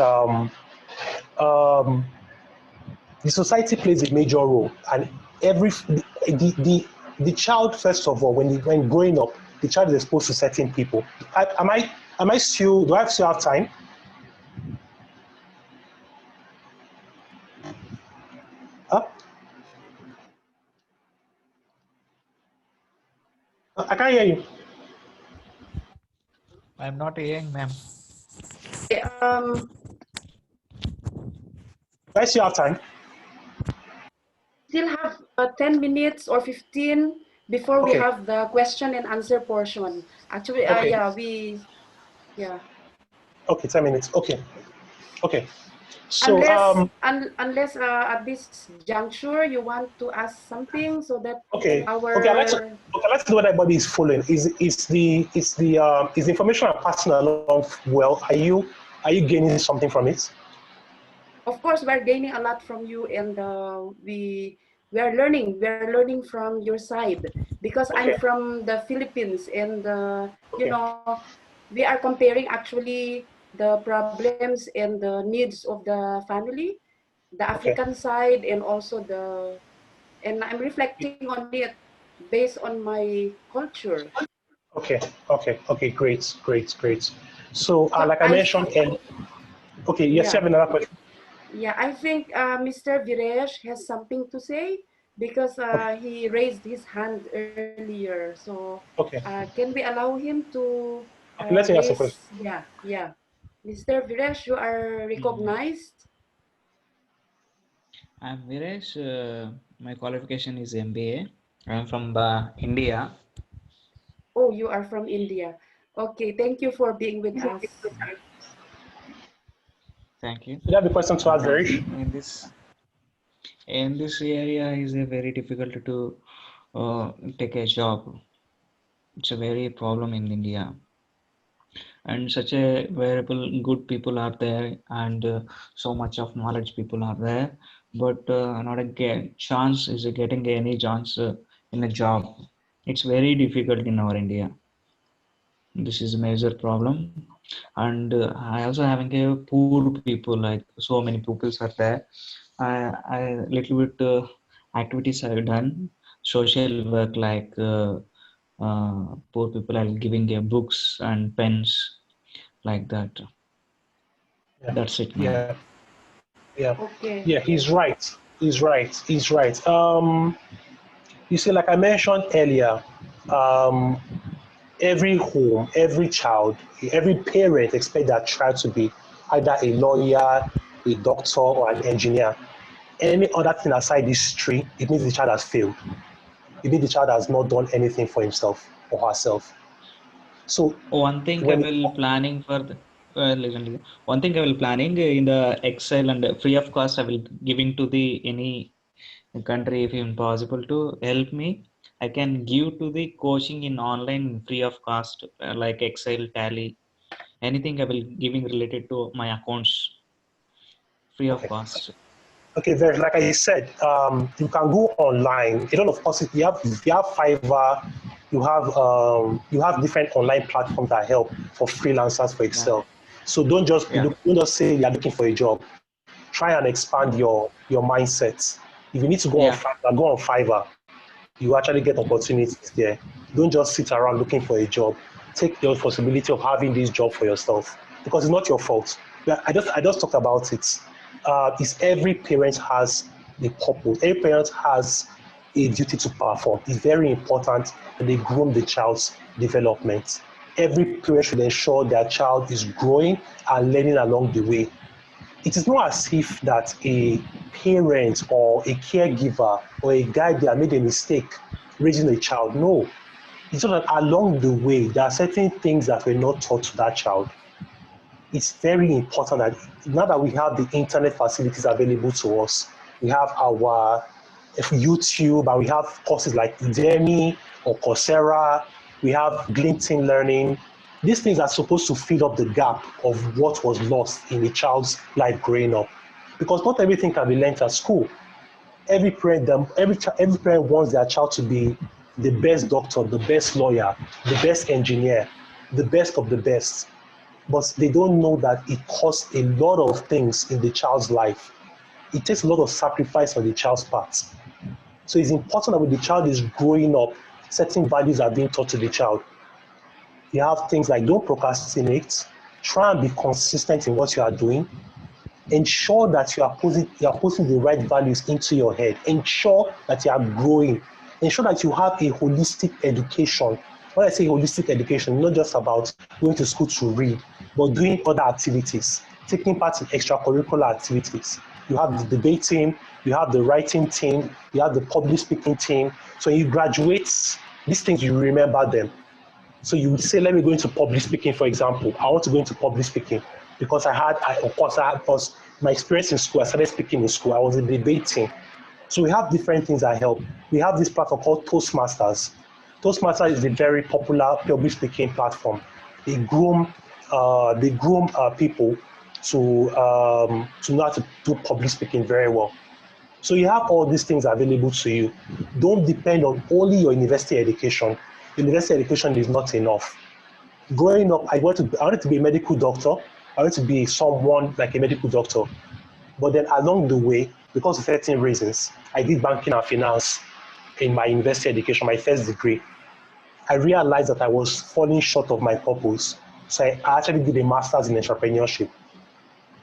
Speaker 2: the society plays a major role, and the child, first of all, when growing up, the child is exposed to certain people. Am I still? Do I still have time? Huh? I can't hear you.
Speaker 5: I'm not hearing, ma'am.
Speaker 1: Um,
Speaker 2: Do I still have time?
Speaker 1: still have 10 minutes or 15 before we
Speaker 2: Okay.
Speaker 1: have the question and answer portion. Actually,
Speaker 2: Okay.
Speaker 1: yeah.
Speaker 2: Okay, 10 minutes. Okay. Okay. So
Speaker 1: Unless at this juncture you want to ask something so that
Speaker 2: okay.
Speaker 1: our
Speaker 2: Okay, let's do what everybody is following. Is the information I'm passing along well? Are you gaining something from it?
Speaker 1: of course we're gaining a lot from you, and we are learning from your side, because I'm
Speaker 2: Okay.
Speaker 1: from the Philippines, and
Speaker 2: Okay.
Speaker 1: we are comparing actually the problems and the needs of the family, the
Speaker 2: Okay.
Speaker 1: African side, and also and I'm reflecting on it based on my culture.
Speaker 2: Okay. Okay. Okay. Great. Great. Great. So,
Speaker 1: So
Speaker 2: like I mentioned, and okay, yes, you
Speaker 1: yeah,
Speaker 2: have another question.
Speaker 1: yeah, I think Mr. Viresh has something to say, because
Speaker 2: Okay.
Speaker 1: he raised his hand earlier. So
Speaker 2: Okay.
Speaker 1: can we allow him to
Speaker 2: Okay. Let's ask a question.
Speaker 1: raise? Yeah. Mr. Viresh, you are recognized.
Speaker 5: I'm Viresh. My qualification is MBA. I'm from India.
Speaker 1: Oh, you are from India. Okay, thank you for being with us.
Speaker 5: Thank you.
Speaker 2: Do you have a question to ask, Garish?
Speaker 5: In this area is a very difficult to take a job. It's a very problem in India, and such a variable good people are there, and so much of knowledge people are there, but not a chance is getting any chance in a job. It's very difficult in our India. This is a major problem, and I also having a poor people, like so many pupils are there. I little bit activities I've done, social work, like Poor people are giving books and pens like that.
Speaker 2: Yeah.
Speaker 5: That's it, man.
Speaker 2: Yeah. Yeah.
Speaker 1: Okay.
Speaker 2: Yeah. He's right. He's right. He's right. You see, like I mentioned earlier, um, every home, every child, every parent expect their child to be either a lawyer, a doctor, or an engineer. Any other thing aside these three, it means the child has failed. It means the child has not done anything for himself or herself. So
Speaker 5: One thing I
Speaker 2: when it,
Speaker 5: will planning for the, listen. One thing I will planning in the Excel and free of cost I will giving to the any country if impossible to help me. I can give to the coaching in online free of cost like Excel, Tally, anything I will giving related to my accounts free of
Speaker 2: okay,
Speaker 5: cost.
Speaker 2: okay, very like I said, you can go online. A lot of us, you have Fiverr, you have different online platforms that help for freelancers for
Speaker 5: Yeah,
Speaker 2: Excel. So
Speaker 5: yeah,
Speaker 2: don't just say you're looking for a job. Try and expand your mindset. If you need to
Speaker 5: yeah,
Speaker 2: Go on Fiverr. You actually get opportunities there. Don't just sit around looking for a job. Take the responsibility of having this job for yourself because it's not your fault. Yeah, I just talked about it. Is every parent has a purpose. Every parent has a duty to perform. It's very important that they groom the child's development. Every parent should ensure their child is growing and learning along the way. It is not as if that a parent or a caregiver or a guide there made a mistake raising a child. No, it's just that along the way, there are certain things that were not taught to that child. It's very important that now that we have the internet facilities available to us, we have our YouTube and we have courses like Udemy or Coursera, we have LinkedIn Learning. These things are supposed to fill up the gap of what was lost in a child's life growing up. Because not everything can be learned at school. Every parent wants their child to be the best doctor, the best lawyer, the best engineer, the best of the best, but they don't know that it costs a lot of things in the child's life. It takes a lot of sacrifice on the child's part. So it's important that when the child is growing up, certain values are being taught to the child. You have things like don't procrastinate, try and be consistent in what you are doing, ensure that you are putting the right values into your head, ensure that you are growing, ensure that you have a holistic education. When I say holistic education, not just about going to school to read, but doing other activities, taking part in extracurricular activities. You have the debate team, you have the writing team, you have the public speaking team. So when you graduate, these things you remember them. So you would say, let me go into public speaking, for example. I want to go into public speaking because because my experience in school, I started speaking in school. I was in debating. So we have different things that help. We have this platform called Toastmasters. Toastmasters is a very popular public speaking platform. They groom people to know how to do public speaking very well. So you have all these things available to you. Don't depend on only your university education. University education is not enough. Growing up, I wanted to be a medical doctor. I wanted to be someone like a medical doctor. But then along the way, because of certain reasons, I did banking and finance in my university education, my first degree. I realized that I was falling short of my purpose. So I actually did a master's in entrepreneurship.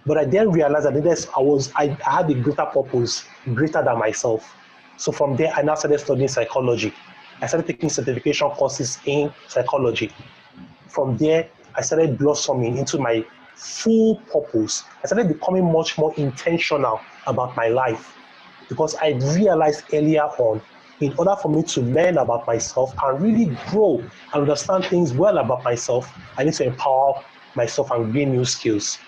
Speaker 2: But I then realized that I had a greater purpose, greater than myself. So from there, I now started studying psychology. I started taking certification courses in psychology. From there, I started blossoming into my full purpose. I started becoming much more intentional about my life because I realized earlier on, in order for me to learn about myself and really grow and understand things well about myself, I need to empower myself and gain new skills.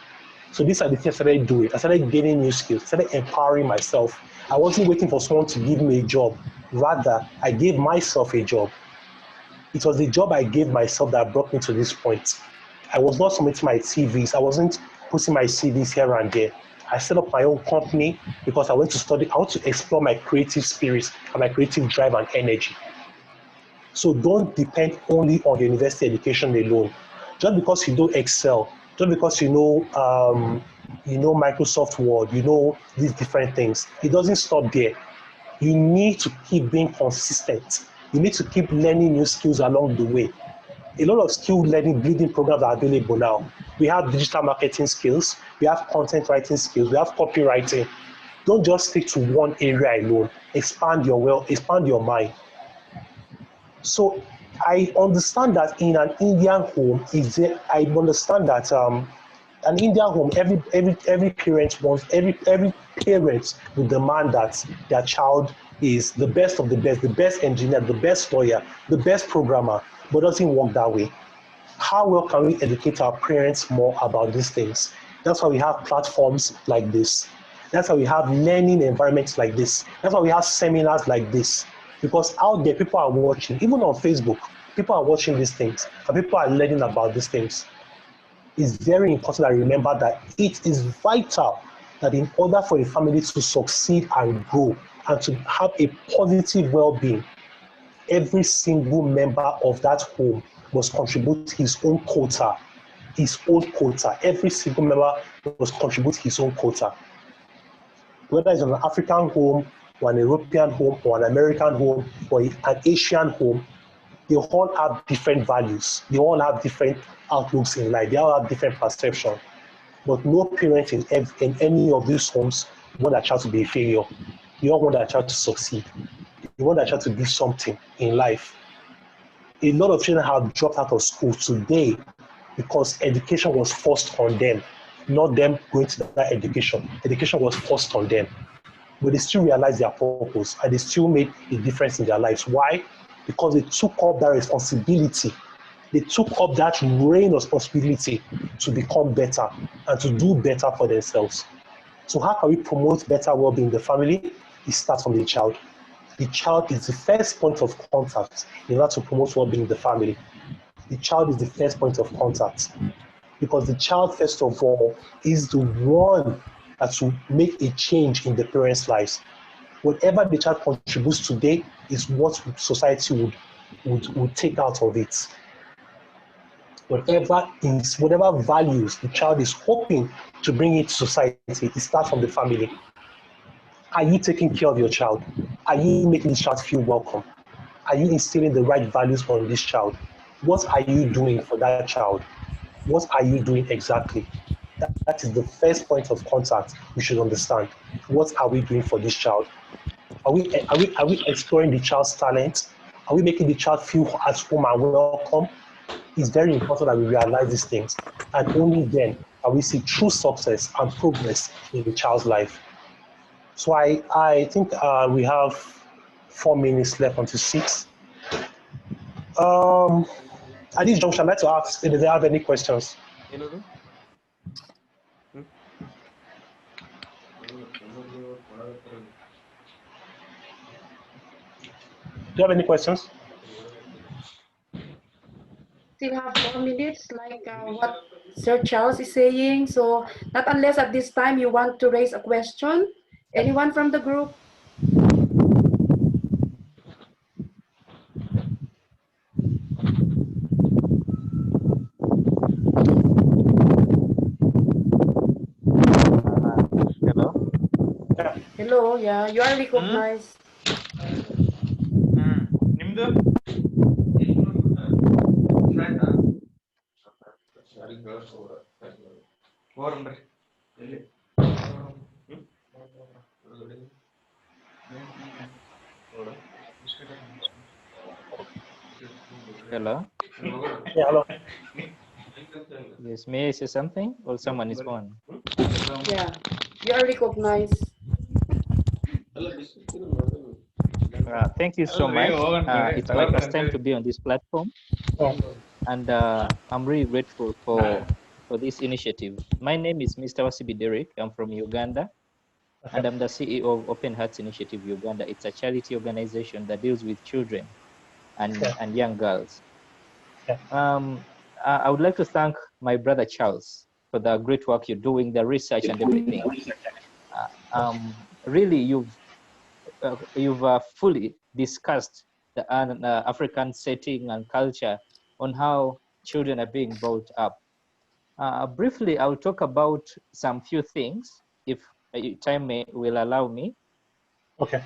Speaker 2: So these are the things I started doing. I started gaining new skills, I started empowering myself. I wasn't waiting for someone to give me a job. Rather, I gave myself a job. It was the job I gave myself that brought me to this point. I was not submitting my CVs. I wasn't putting my CVs here and there. I set up my own company because I went to study. I want to explore my creative spirit and my creative drive and energy. So don't depend only on your university education alone. Just because you know Excel, just because you know Microsoft Word, you know these different things, it doesn't stop there. You need to keep being consistent. You need to keep learning new skills along the way. A lot of skill learning building programs are available now. We have digital marketing skills, we have content writing skills, we have copywriting. Don't just stick to one area alone. Expand your mind. So I understand that in an Indian home, I understand that an Indian home, every parent wants every parent will demand that their child is the best engineer, the best lawyer, the best programmer, but it doesn't work that way. How well can we educate our parents more about these things? That's why we have platforms like this. That's why we have learning environments like this. That's why we have seminars like this. Because out there, people are watching, even on Facebook, people are watching these things and people are learning about these things. It's very important that I remember that it is vital that in order for a family to succeed and grow and to have a positive well-being, every single member of that home must contribute his own quota, his own quota. Every single member must contribute his own quota. Whether it's an African home, or an European home, or an American home, or an Asian home, they all have different values. They all have different outlooks in life. They all have different perception. But no parent in any of these homes want their child to be a failure. They all want their child to succeed. They want their child to be something in life. A lot of children have dropped out of school today because education was forced on them, not them going to that education. Education was forced on them. But they still realized their purpose and they still made a difference in their lives. Why? Because they took up that responsibility. They took up that reign of responsibility to become better and to do better for themselves. So how can we promote better well-being in the family? It starts from the child. The child is the first point of contact in order to promote well-being in the family. The child is the first point of contact because the child, first of all, is the one that will make a change in the parents' lives. Whatever the child contributes today is what society would take out of it. Whatever values the child is hoping to bring into society, it starts from the family. Are you taking care of your child? Are you making this child feel welcome? Are you instilling the right values on this child? What are you doing for that child? What are you doing exactly? That is the first point of contact we should understand. What are we doing for this child? Are we exploring the child's talent? Are we making the child feel at home and welcome? It's very important that we realize these things. And only then can we see true success and progress in the child's life. So I think we have 4 minutes left until 6. At this juncture, I'd like to ask if they have any questions. Do you have any questions?
Speaker 1: Still have 4 minutes, like what Sir Charles is saying. So not unless at this time you want to raise a question. Anyone from the group?
Speaker 3: Hello.
Speaker 2: Yeah.
Speaker 1: Hello, yeah, you are recognized.
Speaker 5: ನಿಮ್ದು ಹೋಗ್ರಿ ಎಲ್ಲಿ
Speaker 3: Hello.
Speaker 2: Yeah, hello.
Speaker 3: Yes, may I say something or someone is on?
Speaker 1: Yeah, you are recognized.
Speaker 3: Thank you so much. It's my first time to be on this platform,
Speaker 2: Oh,
Speaker 3: and I'm really grateful for this initiative. My name is Mr. Wasibi Derek. I'm from Uganda, and I'm the CEO of Open Hearts Initiative Uganda. It's a charity organization that deals with children and young girls.
Speaker 2: Yeah.
Speaker 3: I would like to thank my brother Charles for the great work you're doing, the research and everything. Really, you've fully discussed the African setting and culture on how children are being brought up. Briefly, I'll talk about some few things, if time will allow me.
Speaker 2: Okay.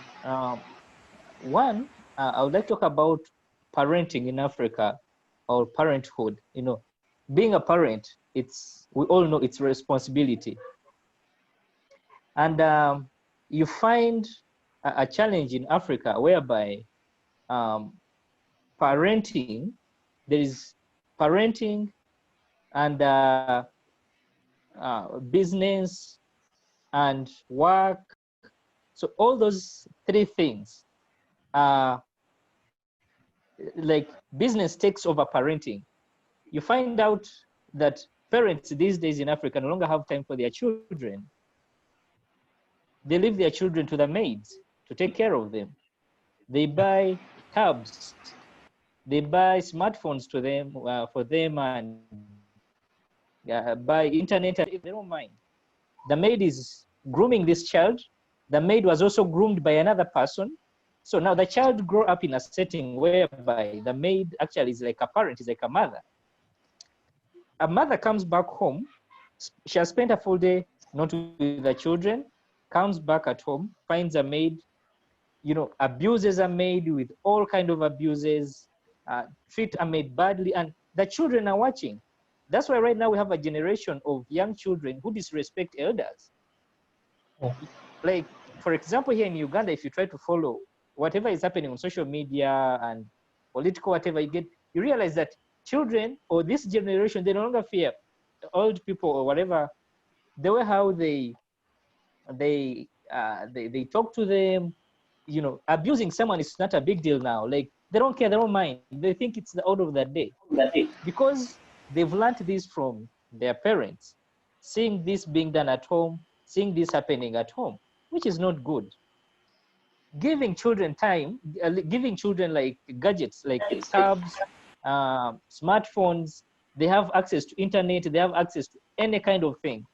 Speaker 3: One, I would like to talk about parenting in Africa, or parenthood. You know, being a parent, we all know it's a responsibility. And you find a challenge in Africa whereby um, parenting, there is parenting and business and work. So all those three things, like business takes over parenting. You find out that parents these days in Africa no longer have time for their children. They leave their children to the maids to take care of them. They buy tabs, they buy smartphones to them for them, and buy internet. If they don't mind, the maid is grooming this child. The maid was also groomed by another person. So now the child grew up in a setting whereby the maid actually is like a parent, is like a mother. A mother comes back home. She has spent a full day not with the children, comes back at home, finds a maid, you know, abuses a maid with all kind of abuses, treat a maid badly, and the children are watching. That's why right now we have a generation of young children who disrespect elders.
Speaker 2: Oh.
Speaker 3: Like, for example, here in Uganda, if you try to follow whatever is happening on social media and political whatever you realize that children or this generation, they no longer fear old people or whatever. The way how they talk to them, you know, abusing someone is not a big deal now. Like, they don't care, they don't mind. They think it's the order of the day because they've learned this from their parents, seeing this being done at home, seeing this happening at home, which is not good. Giving children time, giving children like gadgets, like tabs, smartphones, they have access to internet, they have access to any kind of thing.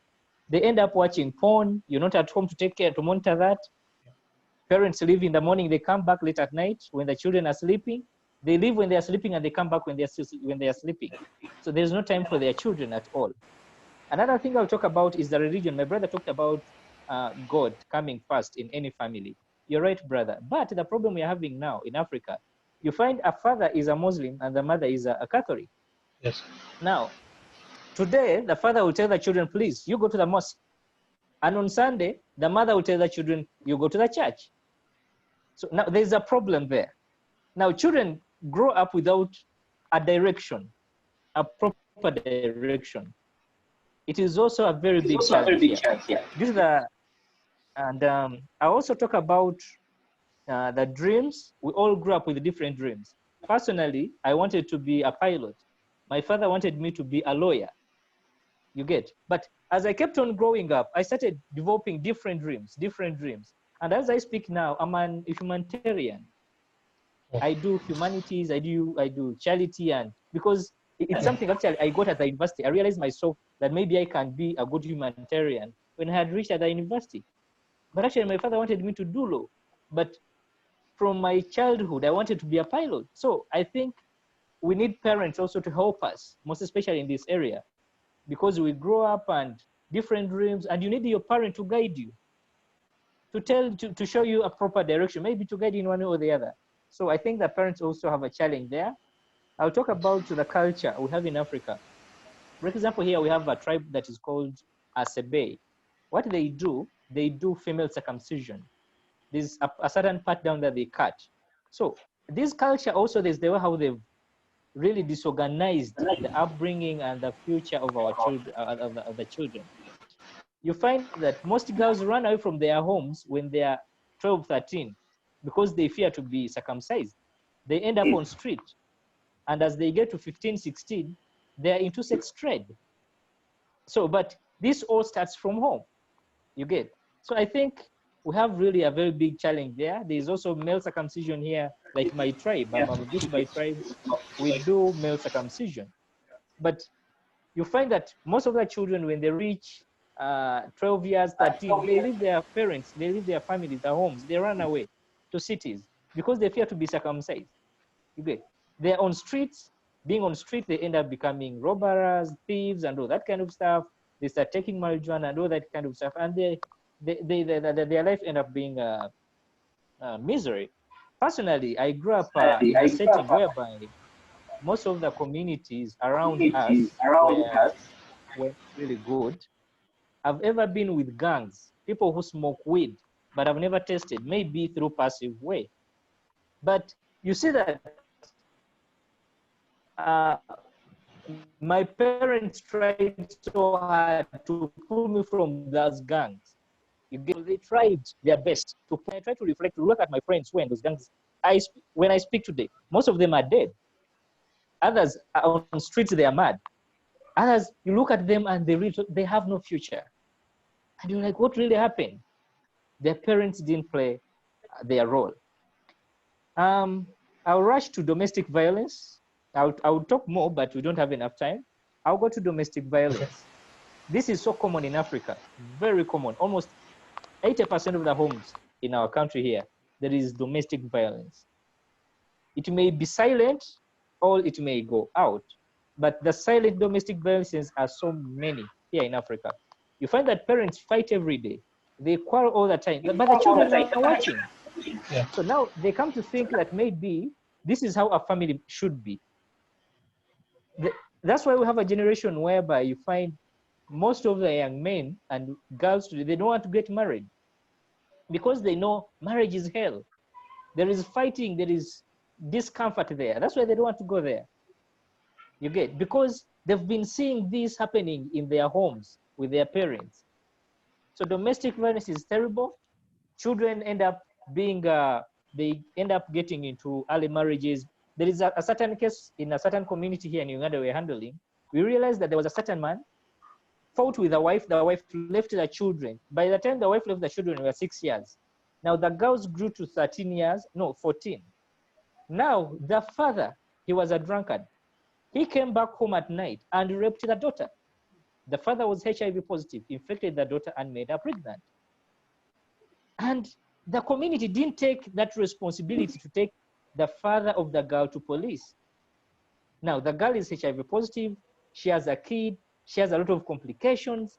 Speaker 3: They end up watching porn. You're not at home to take care, to monitor that. Parents leave in the morning, they come back late at night when the children are sleeping. They leave when they are sleeping and they come back when they are sleeping. So there's no time for their children at all. Another thing I'll talk about is the religion. My brother talked about God coming first in any family. You're right, brother. But the problem we're having now in Africa, you find a father is a Muslim and the mother is a Catholic.
Speaker 2: Yes.
Speaker 3: Now, today, the father will tell the children, please, you go to the mosque. And on Sunday, the mother will tell the children, you go to the church. So now there's a problem there. Now, children grow up without a direction, a proper direction. It is also a very big challenge here. Due to the, and I also talk about the dreams. We all grew up with different dreams. Personally, I wanted to be a pilot. My father wanted me to be a lawyer. You get? But as I kept on growing up, I started developing different dreams. And as I speak now, I'm a humanitarian. I do humanities, I do charity, and because it's something actually I got at the university. I realized myself that maybe I can be a good humanitarian when I had reached at the university. But actually, my father wanted me to do law. But from my childhood, I wanted to be a pilot. So I think we need parents also to help us, most especially in this area, because we grow up and different dreams, and you need your parent to guide you, to show you a proper direction, maybe to guide you in one way or the other. So I think that parents also have a challenge there. I'll talk about the culture we have in Africa. For example, here we have a tribe that is called Asebe. What they do female circumcision. There's a certain part down that they cut. So this culture also, there's the way how they've really disorganized the upbringing and the future of our children, of the children. You find that most girls run away from their homes when they are 12, 13, because they fear to be circumcised. They end up on street. And as they get to 15, 16, they're into sex trade. So, but this all starts from home, you get. So I think we have really a very big challenge there. There's also male circumcision here, like my tribe, I'm a Bush by tribe, we do male circumcision. But you find that most of the children, when they reach 12 years, 13, they leave their parents, they leave their families, their homes, they run away to cities because they fear to be circumcised. You get? They're on streets. Being on street, they end up becoming robbers, thieves, and all that kind of stuff. They start taking marijuana and all that kind of stuff, and their life end up being misery. personally, I grew up in a setting whereby most of the communities around us were really good. I've ever been with gangs, people who smoke weed, but I've never tested, maybe through passive way. But you see that my parents tried so hard to pull me from those gangs. They tried their best to. I try to reflect, to look at my friends who are in those gangs. When I speak today, most of them are dead. Others are on streets, they are mad. Others, you look at them and they have no future. And you're like, what really happened? Their parents didn't play their role. I'll rush to domestic violence. I'll talk more, but we don't have enough time. I'll go to domestic violence. This is so common in Africa, very common. Almost 80% of the homes in our country here, there is domestic violence. It may be silent or it may go out, but the silent domestic violences are so many here in Africa. You find that parents fight every day. They quarrel all the time, but the children are watching.
Speaker 2: Yeah.
Speaker 3: So now they come to think that maybe this is how a family should be. That's why we have a generation whereby you find most of the young men and girls today, they don't want to get married because they know marriage is hell. There is fighting, there is discomfort there. That's why they don't want to go there. You get, because they've been seeing this happening in their homes with their parents. So domestic violence is terrible. Children end up being, they end up getting into early marriages. There is a certain case in a certain community here in Uganda we're handling. We realized that there was a certain man, fought with the wife left the children. By the time the wife left the children, we were 6 years. Now the girls grew to 13 years, no, 14. Now the father, he was a drunkard. He came back home at night and raped the daughter. The father was HIV positive, infected the daughter and made her pregnant. And the community didn't take that responsibility to take the father of the girl to police. Now the girl is HIV positive, she has a kid, she has a lot of complications.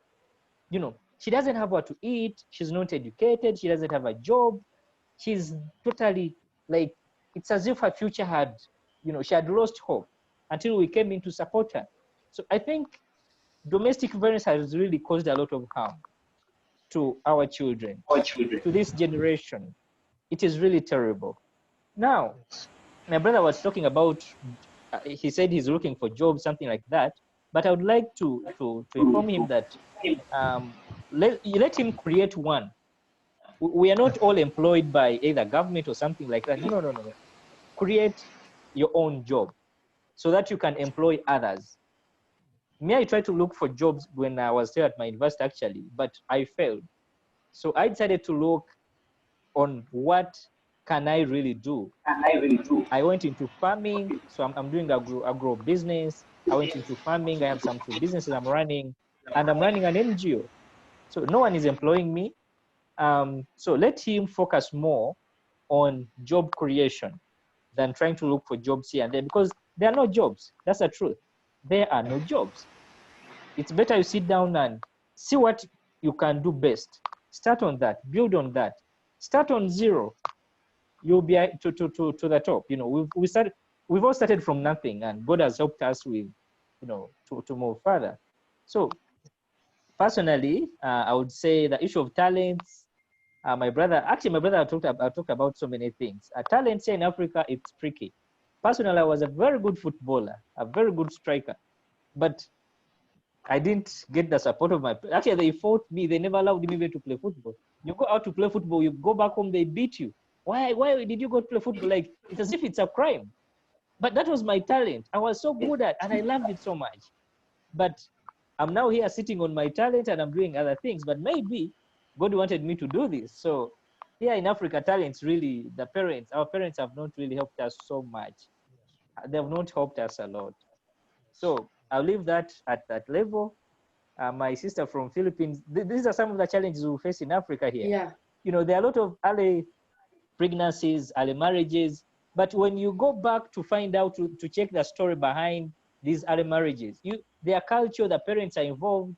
Speaker 3: You know, she doesn't have what to eat, she's not educated, she doesn't have a job. She's totally like, it's as if her future had, you know, she had lost hope until we came in to support her. So I think domestic violence has really caused a lot of harm to our children, to this generation. It is really terrible. Now, my brother was talking about, he said he's looking for jobs, something like that. But I would like to inform him that let him create one. We are not all employed by either government or something like that. No. Create your own job so that you can employ others. Me, I tried to look for jobs when I was still at my university actually, but I failed. So I decided to look on what can I really do. I went into farming, so I'm doing agro business. I went into farming. I have some two businesses I'm running, and I'm running an NGO. So no one is employing me. So let him focus more on job creation than trying to look for jobs here and there, because there are no jobs. That's the truth. There are no jobs. It's better you sit down and see what you can do best. Start on that, build on that. Start on zero. You'll be to the top. You know, we've all started from nothing, and God has helped us with, you know, to move further. So personally, I would say the issue of talents. My brother talked about so many things. Talents here in Africa, it's tricky. Personally, I was a very good footballer, a very good striker, but I didn't get the support of my. Actually, they fought me. They never allowed me to play football. You go out to play football, you go back home, they beat you. Why did you go to play football? Like, it's as if it's a crime. But that was my talent. I was so good at, and I loved it so much. But I'm now here sitting on my talent and I'm doing other things. But maybe God wanted me to do this. So here in Africa, talents really, our parents have not really helped us so much. They have not helped us a lot. So I'll leave that at that level. My sister from Philippines, these are some of the challenges we face in Africa here.
Speaker 1: Yeah.
Speaker 3: You know, there are a lot of early pregnancies, early marriages, but when you go back to find out, to check the story behind these early marriages, their culture, the parents are involved,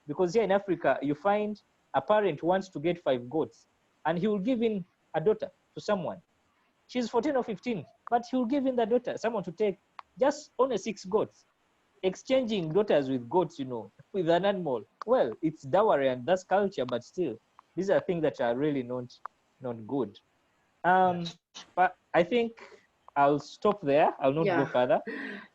Speaker 3: because here in Africa, you find a parent wants to get 5 goats, and he will give in a daughter to someone. She's 14 or 15, but he'll give in the daughter, someone to take just only 6 goats, exchanging daughters with goats, you know, with an animal. Well, it's dowry and that's culture, but still, these are things that are really not good.
Speaker 2: Yes.
Speaker 3: But I think I'll stop there. I'll not
Speaker 1: Yeah.
Speaker 3: go further.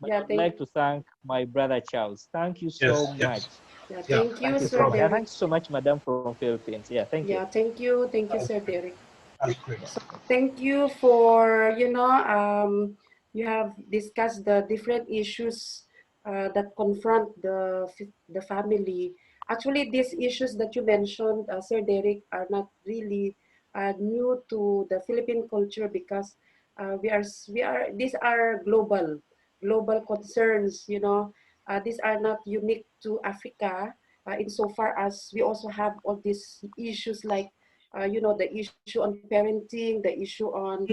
Speaker 3: But
Speaker 1: Yeah,
Speaker 3: I'd like to thank my brother Charles. Thank you so
Speaker 2: Yes.
Speaker 3: much.
Speaker 2: Yes.
Speaker 1: yeah,
Speaker 2: Yeah.
Speaker 1: thank you,
Speaker 3: Thank you
Speaker 2: No
Speaker 3: so
Speaker 1: Sir
Speaker 3: much.
Speaker 2: problem.
Speaker 3: And
Speaker 1: Derek.
Speaker 3: thanks so much, Madam from Philippines. Yeah, thank you.
Speaker 1: Yeah, thank you. Thank you,
Speaker 2: That's
Speaker 1: Sir
Speaker 2: great.
Speaker 1: Derek.
Speaker 2: That's great.
Speaker 1: So thank you for, you have discussed the different issues that confront the family. Actually, these issues that you mentioned, Sir Derek, are not really new to the Philippine culture because these are global concerns. These are not unique to Africa. Insofar as we also have all these issues like the issue on parenting, the issue on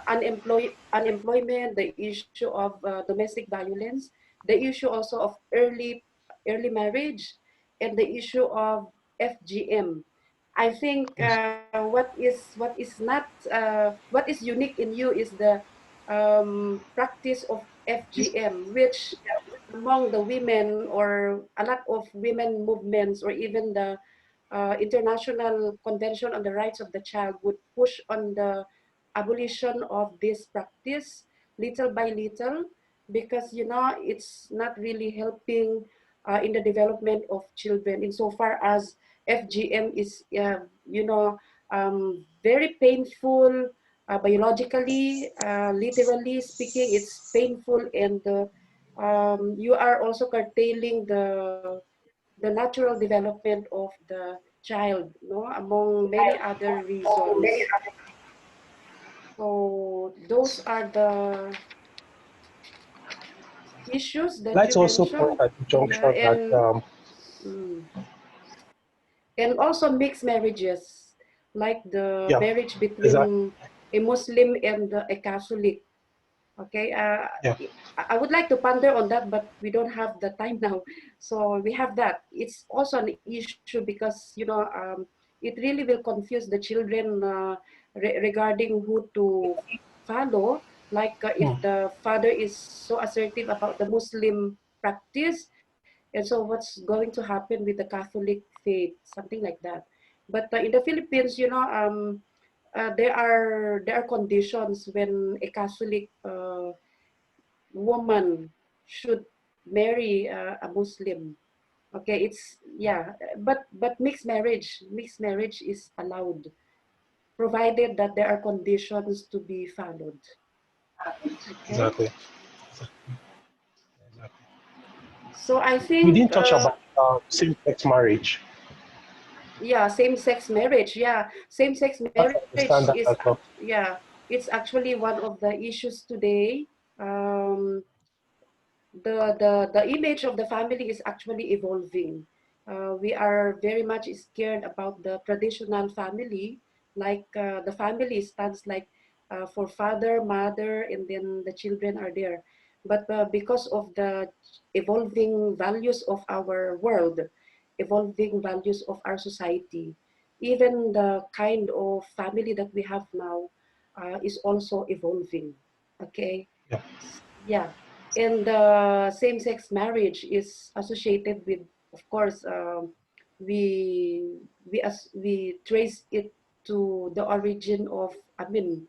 Speaker 1: unemployment, the issue of domestic violence, the issue also of early marriage, and the issue of FGM. I think
Speaker 2: Yes.
Speaker 1: what is unique in you is the practice of FGM, which among the women or a lot of women movements or even the International Convention on the Rights of the Child would push on the abolition of this practice little by little because it's not really helping in the development of children insofar as FGM is very painful biologically, literally speaking, it's painful and you are also curtailing the natural development of the child, no, among many other reasons. So those are the issues that you
Speaker 2: Let's also point
Speaker 1: mentioned.
Speaker 2: at the
Speaker 1: Yeah,
Speaker 2: junction that
Speaker 1: mm, and also mixed marriages, like the
Speaker 2: yeah,
Speaker 1: marriage
Speaker 2: exactly.
Speaker 1: between a Muslim and a Catholic. Okay,
Speaker 2: Yeah.
Speaker 1: I would like to ponder on that, but we don't have the time now. So we have that. It's also an issue because it really will confuse the children regarding who to follow. Like if
Speaker 2: Hmm.
Speaker 1: the father is so assertive about the Muslim practice, and so what's going to happen with the Catholic faith, something like that. But in the Philippines, there are conditions when a Catholic woman should marry a Muslim. Okay, it's yeah, but mixed marriage is allowed, provided that there are conditions to be followed. Okay,
Speaker 2: Exactly. Exactly.
Speaker 1: so I
Speaker 2: We
Speaker 1: think
Speaker 2: didn't touch about same-sex marriage.
Speaker 1: yeah, same-sex marriage. Yeah, same-sex
Speaker 2: I have to
Speaker 1: marriage
Speaker 2: understand that as well.
Speaker 1: yeah, it's actually one of the issues today. Um, the image of the family is actually evolving. We are very much scared about the traditional family, like the family stands like for father, mother, and then the children are there. But because of the evolving values of our world, evolving values of our society, even the kind of family that we have now is also evolving. Okay,
Speaker 2: Yeah.
Speaker 1: yeah, and same-sex marriage is associated with, of course, we trace it to the origin of, I mean,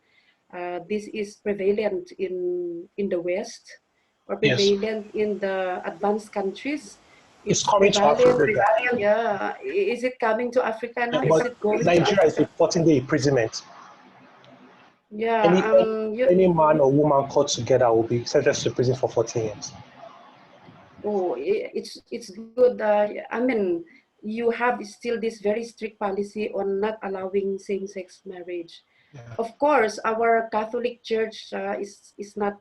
Speaker 1: this is prevalent in the West or
Speaker 2: Yes.
Speaker 1: prevalent in the advanced countries.
Speaker 2: It's
Speaker 1: It's
Speaker 2: coming to
Speaker 1: prevalent.
Speaker 2: Africa.
Speaker 1: Yeah, is it coming to Africa
Speaker 2: Yeah,
Speaker 1: now? Is
Speaker 2: but
Speaker 1: it going to
Speaker 2: Nigeria is
Speaker 1: Africa?
Speaker 2: reporting the imprisonment.
Speaker 1: Yeah,
Speaker 2: Any man or woman caught together will be sentenced to prison for 14 years.
Speaker 1: oh, it's good. I mean, you have still this very strict policy on not allowing same-sex marriage.
Speaker 2: Yeah.
Speaker 1: Of course, our Catholic Church is not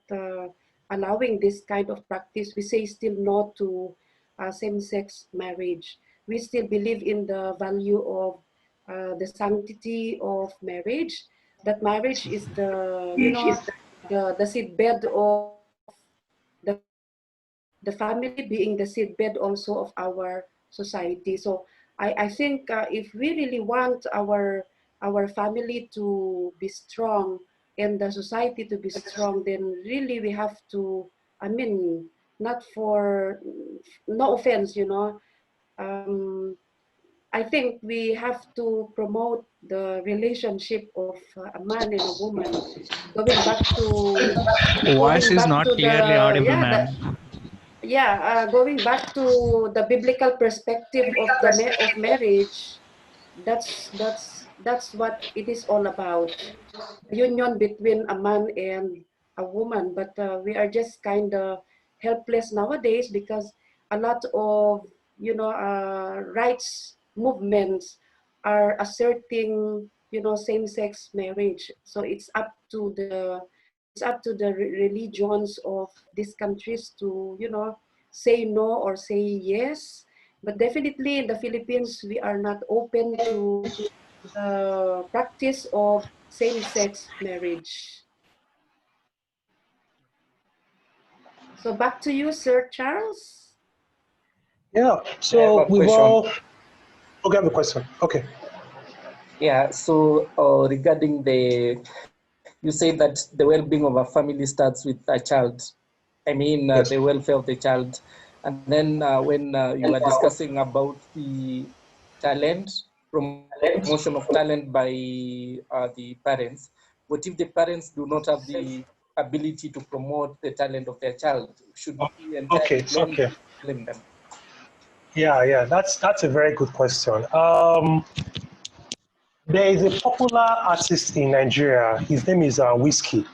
Speaker 1: allowing this kind of practice. We say still no to same-sex marriage. We still believe in the value of the sanctity of marriage. That marriage is the seedbed of the family, being the seedbed also of our society. So I think if we really want our family to be strong, and the society to be strong, then really we have to, I mean, not for, no offense, you know, I think we have to promote the relationship of a man and a woman, going back to
Speaker 5: Voice is not clearly
Speaker 1: the,
Speaker 5: audible,
Speaker 1: yeah,
Speaker 5: ma'am.
Speaker 1: going back to the biblical perspective of of marriage. That's what it is all about, union between a man and a woman. But we are just kind of helpless nowadays because a lot of, you know, rights movements are asserting, you know, same-sex marriage. So it's up to the religions of these countries to, you know, say no or say yes. But definitely in the Philippines, we are not open to the practice of same-sex marriage. So back to you, Sir Charles.
Speaker 2: Yeah.
Speaker 6: I have
Speaker 2: So
Speaker 6: a
Speaker 2: we've
Speaker 6: question.
Speaker 2: all. Okay, I have a question. Okay.
Speaker 6: Yeah, so regarding you say that the well-being of a family starts with a child. I mean,
Speaker 2: Yes.
Speaker 6: the welfare of the child. And then when you were discussing about the talent, promotion of talent by the parents, what if the parents do not have the ability to promote the talent of their child? Should we entirely
Speaker 2: Okay. Okay.
Speaker 6: blame them?
Speaker 2: Yeah. Yeah. That's a very good question. There is a popular artist in Nigeria. His name is Whiskey.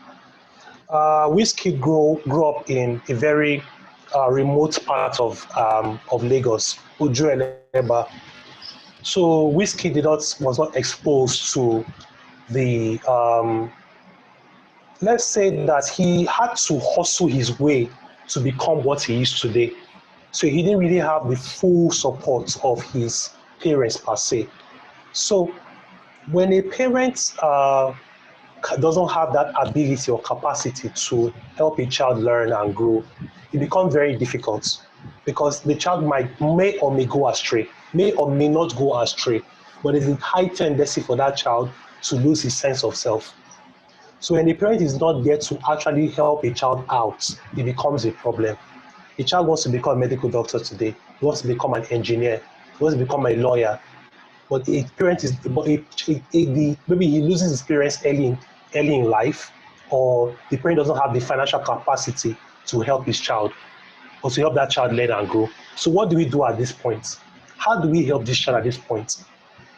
Speaker 2: Whiskey grew up in a very remote part of Lagos, Ojuelegba. So Whiskey was not exposed to the let's say that he had to hustle his way to become what he is today. So he didn't really have the full support of his parents per se. So when a parent doesn't have that ability or capacity to help a child learn and grow, it becomes very difficult because the child may or may go astray, may or may not go astray, but there's a high tendency for that child to lose his sense of self. So when a parent is not there to actually help a child out, it becomes a problem. A child wants to become a medical doctor today, he wants to become an engineer, he wants to become a lawyer, but a parent is, maybe he loses his parents early in life, or the parent doesn't have the financial capacity to help his child or to help that child learn and grow. So what do we do at this point? How do we help this child at this point?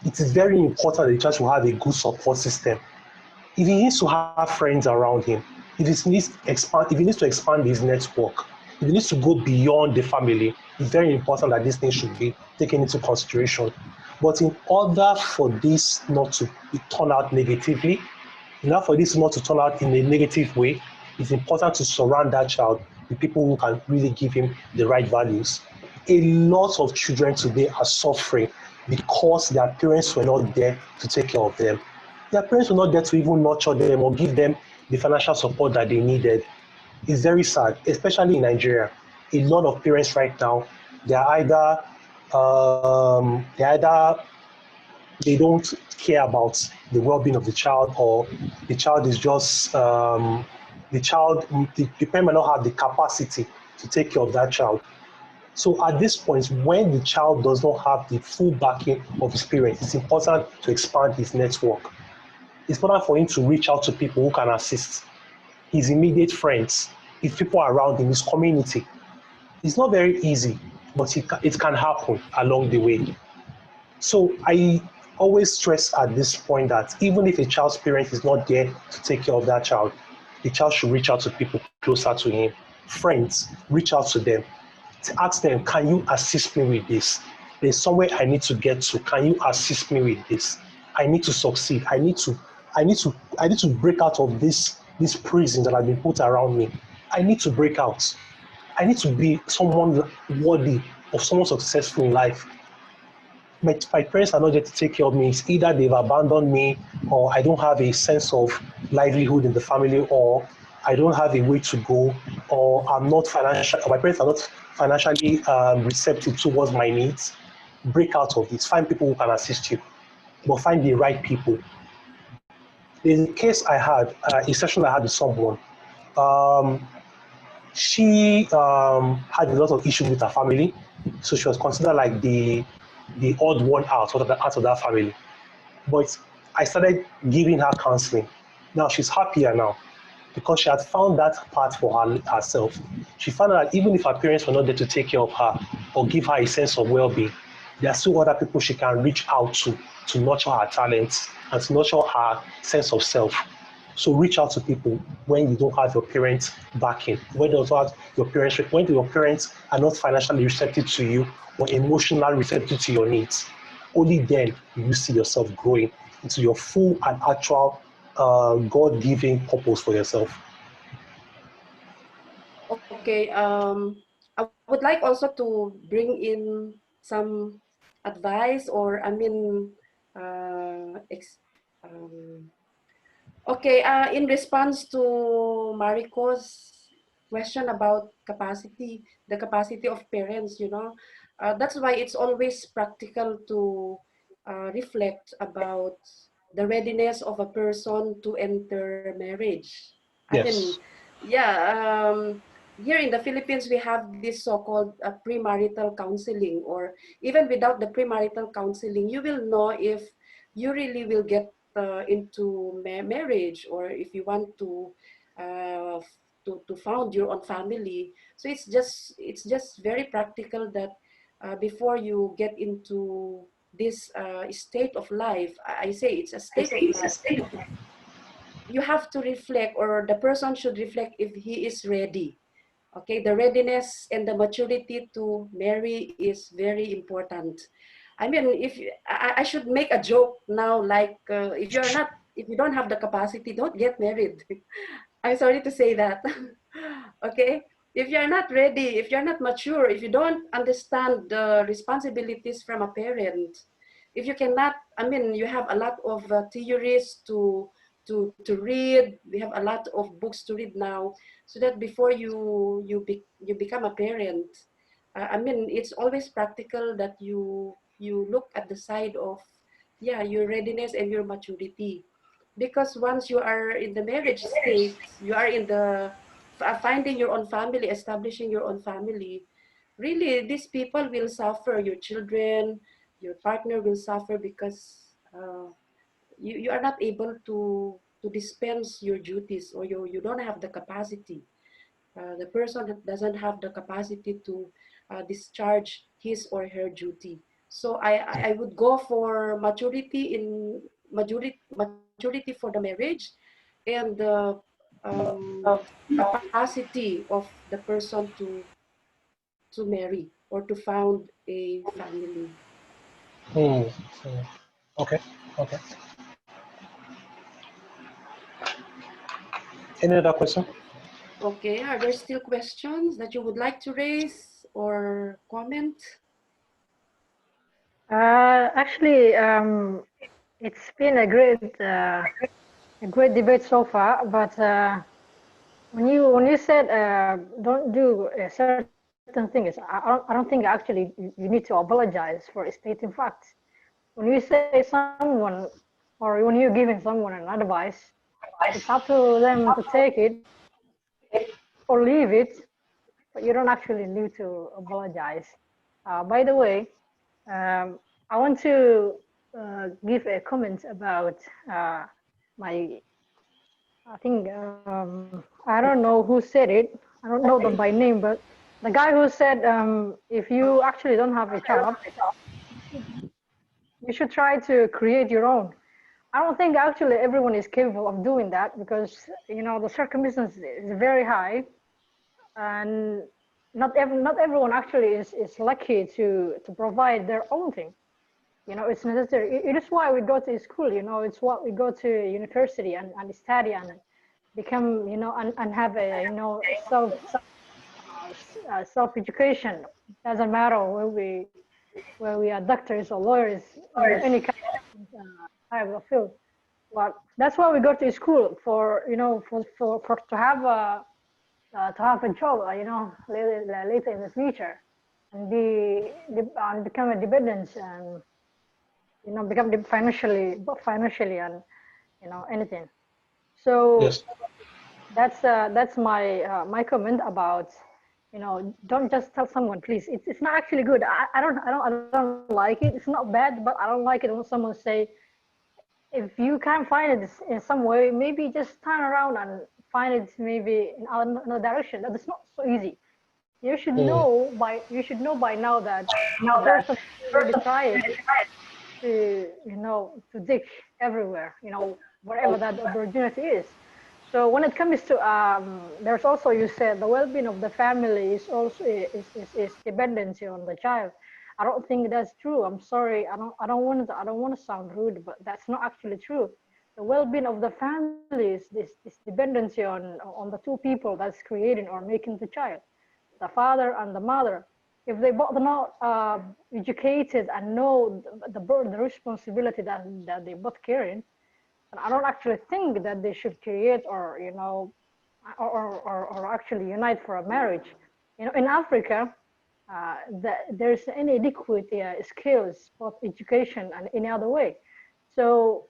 Speaker 2: It is very important that the child should have a good support system. If he needs to have friends around him, if he needs to expand his network, if he needs to go beyond the family, it's very important that these things should be taken into consideration. But in order for this not to turn out negatively, in order for this not to turn out in a negative way, it's important to surround that child with people who can really give him the right values. A lot of children today are suffering because their parents were not there to take care of them. Their parents were not there to even nurture them or give them the financial support that they needed. It's very sad, especially in Nigeria. A lot of parents right now, they're either they don't care about the well-being of the child, or the child is just the parent might not have the capacity to take care of that child. So at this point, when the child does not have the full backing of his parents, it's important to expand his network. It's important for him to reach out to people who can assist his immediate friends, his people around him, his community. It's not very easy, but it can happen along the way. So I always stress at this point that even if a child's parent is not there to take care of that child, the child should reach out to people closer to him. Friends, reach out to them. To ask them, can you assist me with this? There's somewhere I need to get to. Can you assist me with this? I need to succeed. I need to break out of this prison that has been put around me. I need to break out. I need to be someone worthy of someone successful in life. My parents are not there to take care of me. It's either they've abandoned me, or I don't have a sense of livelihood in the family, or I don't have a way to go, or my parents are not financially receptive towards my needs. Break out of this. Find people who can assist you, but find the right people. There's a case I had, a session I had with someone. Um, she had a lot of issues with her family, so she was considered like the odd one out of that family. But I started giving her counseling. Now she's happier now because she had found that part for herself. She found out that even if her parents were not there to take care of her or give her a sense of well-being, there are still other people she can reach out to nurture her talents and to nurture her sense of self. So reach out to people when you don't have your parents backing, when your parents are not financially receptive to you or emotionally receptive to your needs. Only then will you see yourself growing into your full and actual God-given purpose for yourself.
Speaker 1: Okay, I would like also to bring in some advice, or I mean, uh, ex um, okay, in response to Mariko's question about capacity, the capacity of parents, that's why it's always practical to reflect about the readiness of a person to enter marriage. I mean,
Speaker 2: Yes.
Speaker 1: yeah, here in the Philippines, we have this so-called premarital counseling, or even without the premarital counseling, you will know if you really will get into marriage, or if you want to found your own family. So it's just very practical that before you get into this state of life, I say it's a state of life, you have to reflect, or the person should reflect if he is ready. Okay, the readiness and the maturity to marry is very important. I mean, if I should make a joke now, like if you don't have the capacity, don't get married. I'm sorry to say that. Okay, if you're not ready, if you're not mature, if you don't understand the responsibilities from a parent, if you cannot, I mean, you have a lot of theories to read. We have a lot of books to read now, so that before you become a parent, I mean, it's always practical that you look at the side of, yeah, your readiness and your maturity. Because once you are in the marriage state, you are in the finding your own family, establishing your own family. Really, these people will suffer. Your children, your partner will suffer because you are not able to dispense your duties, or you don't have the capacity. The person that doesn't have the capacity to discharge his or her duty. So I would go for maturity for the marriage, and the capacity of the person to marry or to found a family.
Speaker 2: Hmm. Hmm. Okay. Okay. Any other question?
Speaker 1: Okay, are there still questions that you would like to raise or comment?
Speaker 7: Actually, it's been a great debate so far. But when you said don't do certain things, I don't think actually you need to apologize for stating facts. When you say someone, or when you're giving someone an advice, it's up to them to take it or leave it, but you don't actually need to apologize. By the way, I want to give a comment about my. I think I don't know who said it. I don't know them by name, but the guy who said if you actually don't have a job, you should try to create your own. I don't think actually everyone is capable of doing that, because the circumstance is very high, and not everyone actually is lucky to provide their own thing. It's necessary. It is why we go to school. It's what we go to university and study and become, and have a, self education. Doesn't matter where we are doctors or lawyers, any kind of field. But that's why we go to school for, for to have a job, later in the future, and and become a dependent, and become financially and anything. So
Speaker 2: Yes.
Speaker 7: that's my comment about, don't just tell someone, please. It's not actually good. I don't like it. It's not bad, but I don't like it when someone say, if you can't find it in some way, maybe just turn around and find it maybe in another direction. That's not so easy.
Speaker 2: Mm.
Speaker 7: You should know by now that the person already tried to, to dig everywhere, wherever that opportunity is. So when it comes to, there's also, you said the well-being of the family is also is dependency on the child. I don't think that's true. I'm sorry. I don't want to sound rude, but that's not actually true. The well-being of the family is dependency on the two people that's creating or making the child, the father and the mother. If they both not educated and know the responsibility that they both carrying, and I don't actually think that they should create or or actually unite for a marriage. In Africa, there's inadequate skills, both education and any other way. So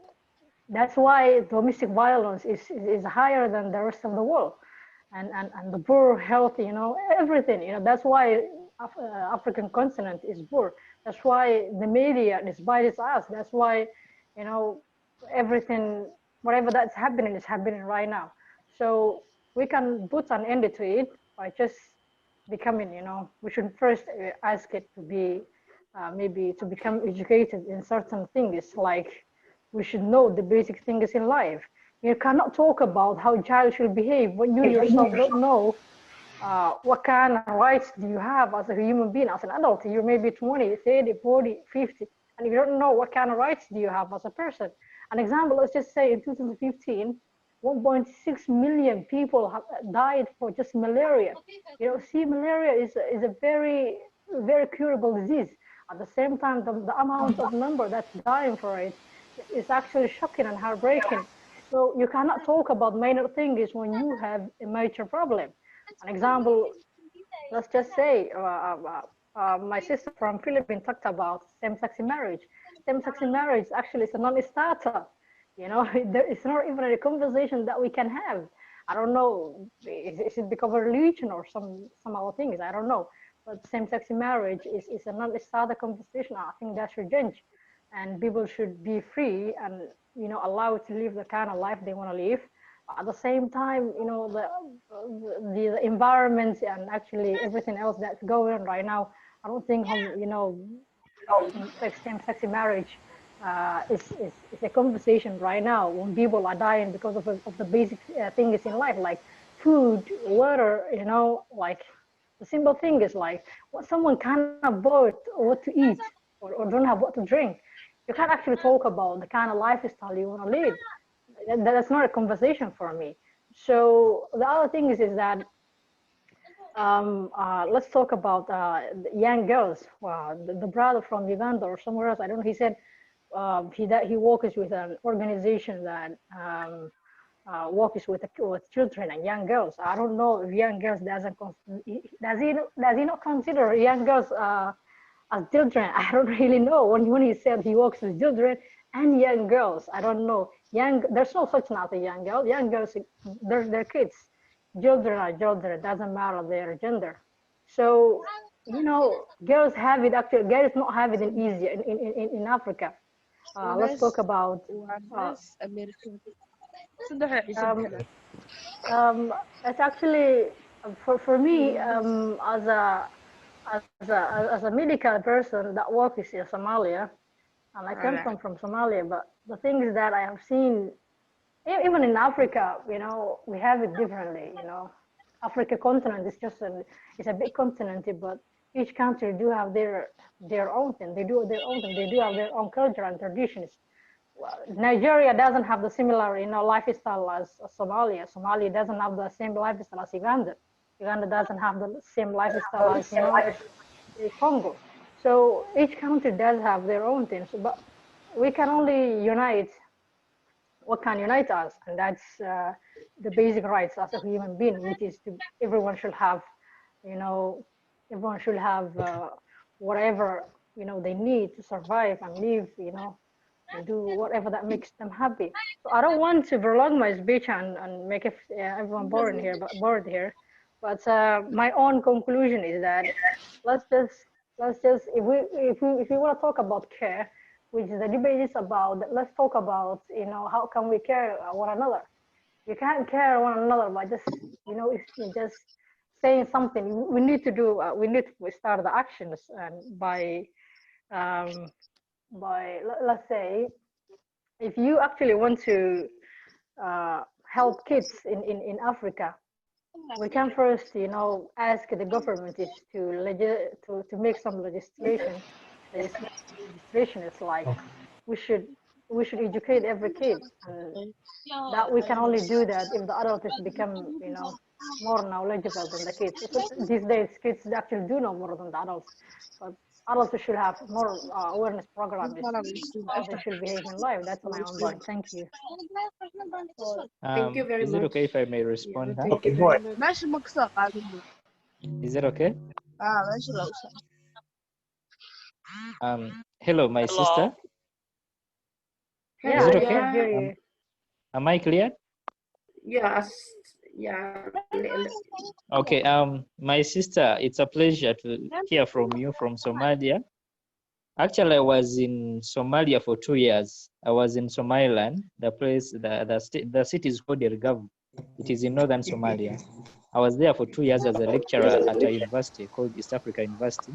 Speaker 7: that's why domestic violence is higher than the rest of the world, and the poor health, everything. That's why African continent is poor. That's why the media despises us. That's why, you know, everything, whatever that's happening is happening right now. So we can put an end to it by just becoming, we should first ask it to be maybe to become educated in certain things, like we should know the basic things in life. You cannot talk about how a child should behave when you yourself don't know what kind of rights do you have as a human being, as an adult. You're maybe 20, 30, 40, 50, and you don't know what kind of rights do you have as a person. An example, let's just say in 2015, 1.6 million people have died for just malaria. See, malaria is a very, very curable disease. At the same time, the amount of number that's dying for it is actually shocking and heartbreaking. So you cannot talk about minor things when you have a major problem. An example, let's just say my sister from Philippines talked about same-sex marriage. Same-sex marriage actually is a non-starter. It's not even a conversation that we can have. I don't know, is it because of religion or some other things? I don't know. But same-sex marriage is a non-starter conversation. I think that should change, and people should be free and allowed to live the kind of life they want to live. At the same time, the environment and actually everything else that's going on right now, I don't think same-sex marriage is a conversation right now when people are dying because of the basic things in life, like food, water, like the simple thing is like what someone cannot afford what to eat, or don't have what to drink. You can't actually talk about the kind of lifestyle you want to live. That's not a conversation for me. So the other thing is that let's talk about young girls. The brother from Uganda or somewhere else, I don't know. He said he works with an organization that works with children and young girls. I don't know if young girls does he not consider young girls as children? I don't really know. When he said he works with children and young girls, I don't know. There's no such thing as a young girl. Young girls, they're kids. Children are children. It doesn't matter their gender. So girls have it actually. Girls not have it in easy in Africa. Let's talk about. Uh, um, it's actually for me as a medical person that works in Somalia, and I come from Somalia. But the thing is that I have seen, even in Africa, we have it differently. Africa continent is it's a big continent, but each country do have their own thing. They do their own thing. They do have their own culture and traditions. Well, Nigeria doesn't have the similar, lifestyle as Somalia. Somalia doesn't have the same lifestyle as Uganda. Uganda doesn't have the same lifestyle as, Congo. So each country does have their own things, but we can only unite what can unite us, and that's the basic rights as a human being, which is everyone should have, you know, everyone should have whatever they need to survive and live, and do whatever that makes them happy. So I don't want to prolong my speech and make everyone bored here. But my own conclusion is that let's just if we want to talk about care, which the debate is about, let's talk about how can we care one another. You can't care one another by just it's just saying something. We need to do. We need to start the actions, and let's say if you actually want to help kids in Africa, we can first ask the government is to make some legislation. Legislation is like we should educate every kid, and that we can only do that if the adults become more knowledgeable than the kids. These days kids actually do know more than the adults, but adults should have more awareness programs how they should behave in life. That's my own point. Thank you.
Speaker 1: Thank you very
Speaker 3: Is
Speaker 1: much.
Speaker 3: it okay if I may respond?
Speaker 1: Yeah,
Speaker 2: Okay, go ahead.
Speaker 3: Is that okay? Hello, my sister.
Speaker 7: Yeah,
Speaker 3: Is it
Speaker 7: I
Speaker 3: okay?
Speaker 7: can hear you.
Speaker 3: Am I clear?
Speaker 1: Yeah.
Speaker 3: Okay. My sister, it's a pleasure to hear from you from Somalia. Actually, I was in Somalia for 2 years. I was in Somaliland. The place, the city is called Irgav. It is in northern Somalia. I was there for 2 years as a lecturer at a university called East Africa University.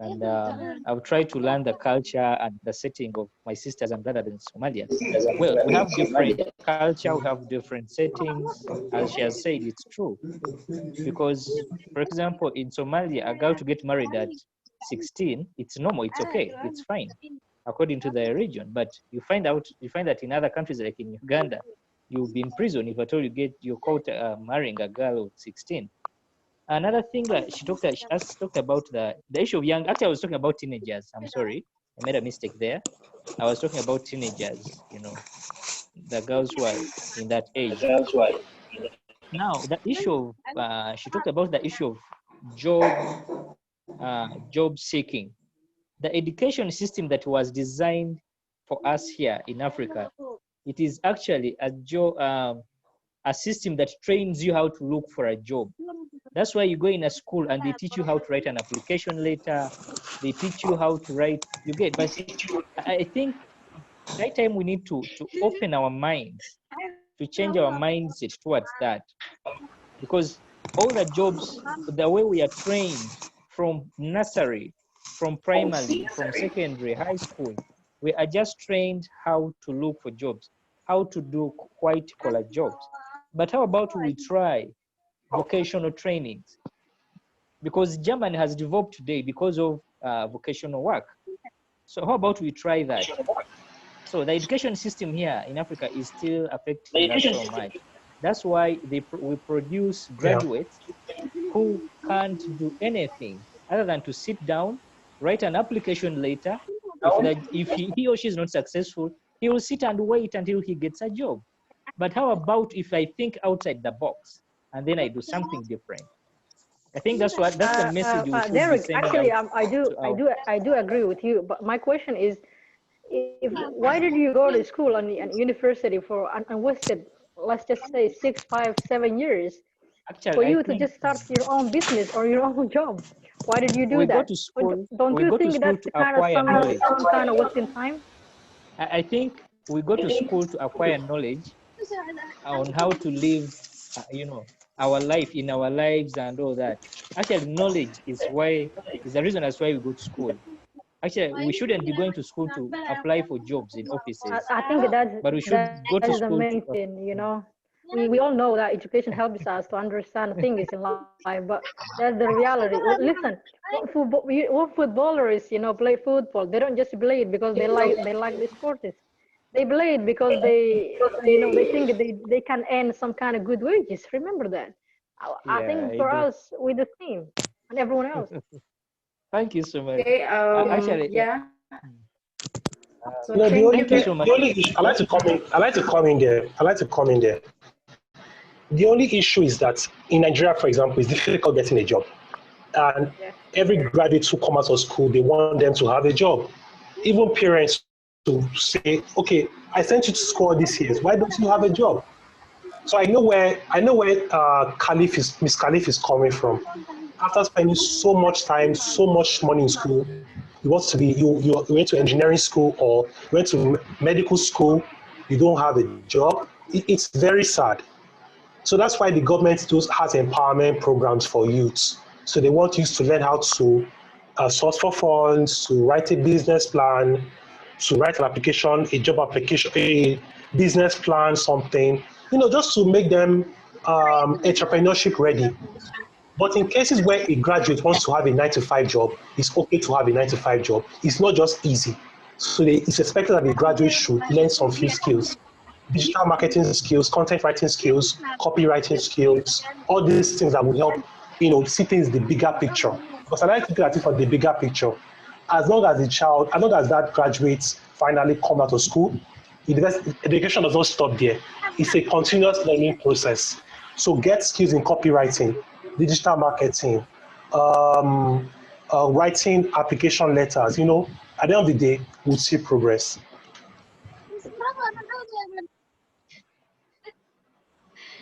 Speaker 3: And I've tried to learn the culture and the setting of my sisters and brothers in Somalia. Well, we have different culture, we have different settings. As she has said, it's true. Because, for example, in Somalia, a girl to get married at 16, it's normal, it's okay, it's fine, according to the region. But you find that in other countries, like in Uganda, you'll be in prison if at all you're caught marrying a girl of 16. Another thing that she has talked about the issue of young. Actually, I was talking about teenagers. I'm sorry, I made a mistake there. I was talking about teenagers. The girls who are in that age. Now, the issue of she talked about the issue of job seeking. The education system that was designed for us here in Africa, it is actually a system that trains you how to look for a job. That's why you go in a school and they teach you how to write an application letter. They teach you how to write. You get, but I think right time we need to open our minds, to change our mindset towards that, because all the jobs, the way we are trained from nursery, from primary, from secondary, high school, we are just trained how to look for jobs, how to do white collar jobs. But how about we try vocational trainings? Because Germany has developed today because of vocational work. So how about we try that? So the education system here in Africa is still affecting us so much. That's why we produce graduates who can't do anything other than to sit down, write an application later. If he or she is not successful, he will sit and wait until he gets a job. But how about if I think outside the box and then I do something different? I think that's the message we should
Speaker 7: Derek,
Speaker 3: be sending
Speaker 7: actually,
Speaker 3: out.
Speaker 7: I do agree with you. But my question is, why did you go to school and university for unwasted, let's just say 6, 5, 7 years,
Speaker 3: Actually,
Speaker 7: for you to just start your own business or your own job? Why did you do
Speaker 3: we
Speaker 7: that?
Speaker 3: go to school.
Speaker 7: Don't you think that's
Speaker 3: To
Speaker 7: kind of
Speaker 3: acquire knowledge.
Speaker 7: some kind of wasting time?
Speaker 3: I think we go to school to acquire knowledge on how to live, our life in our lives and all that. Actually, knowledge is the reason that's why we go to school. Actually, we shouldn't be going to school to apply for jobs in offices.
Speaker 7: I think
Speaker 3: But we should go to
Speaker 7: that's the
Speaker 3: school
Speaker 7: main thing. We all know that education helps us to understand things in life, but that's the reality. Listen, what footballers, play football. They don't just play it because they like the sport. They play it because they think they can earn some kind of good wages. Remember that. I think for us, we're the same, and everyone else.
Speaker 3: Thank you so much.
Speaker 1: Okay.
Speaker 3: Actually,
Speaker 1: yeah. So
Speaker 2: No,
Speaker 1: thank you
Speaker 3: so much.
Speaker 2: the only issue, I like to come in there. The only issue is that in Nigeria, for example, it's difficult getting a job. And every graduate who comes out of school, they want them to have a job. Even parents to say, okay, I sent you to school all these years. Why don't you have a job? So I know where Miss Khalif is coming from. After spending so much time, so much money in school, you want to be you went to engineering school or you went to medical school, you don't have a job. It's very sad. So that's why the government has empowerment programs for youths. So they want youth to learn how to source for funds, to write a business plan, to write an application, a job application, a business plan, something, just to make them entrepreneurship ready. But in cases where a graduate wants to have a 9 to 5 job, it's okay to have a 9 to 5 job. It's not just easy. So it's expected that the graduate should learn some few skills: digital marketing skills, content writing skills, copywriting skills, all these things that will help, see things the bigger picture. Because I like to look at it for the bigger picture. As long as that graduates finally come out of school, education does not stop there. It's a continuous learning process. So get skills in copywriting, digital marketing, um, writing application letters. At the end of the day, we'll see progress.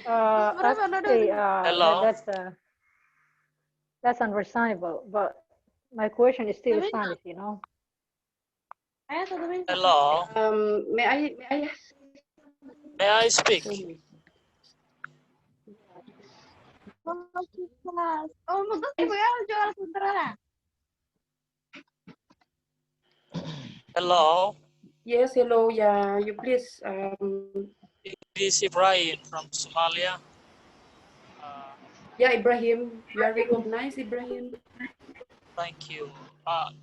Speaker 7: Actually,
Speaker 4: Hello.
Speaker 7: that's understandable. But my question is still stands,
Speaker 4: Hello.
Speaker 1: May I
Speaker 4: May I speak? Hello.
Speaker 1: Yes, hello. Yeah, you please.
Speaker 4: It is Ibrahim from Somalia.
Speaker 1: Yeah, Ibrahim, you are recognized, Ibrahim.
Speaker 4: Thank you.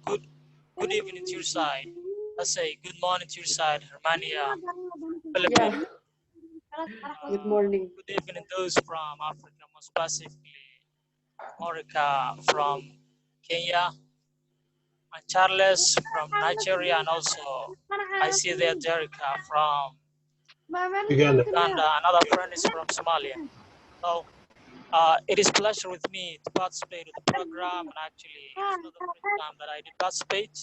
Speaker 4: Good evening to your side. I say good morning to your side, Hermania, Philippines.
Speaker 1: Yeah. Good morning.
Speaker 4: Good evening those from Africa, most specifically Morika from Kenya, and Charles from Nigeria, and also I see there Jerica from
Speaker 2: Uganda.
Speaker 4: Uganda. Another friend is from Somalia. So it is pleasure with me to participate in the program, and actually it is not the first time that I did participate,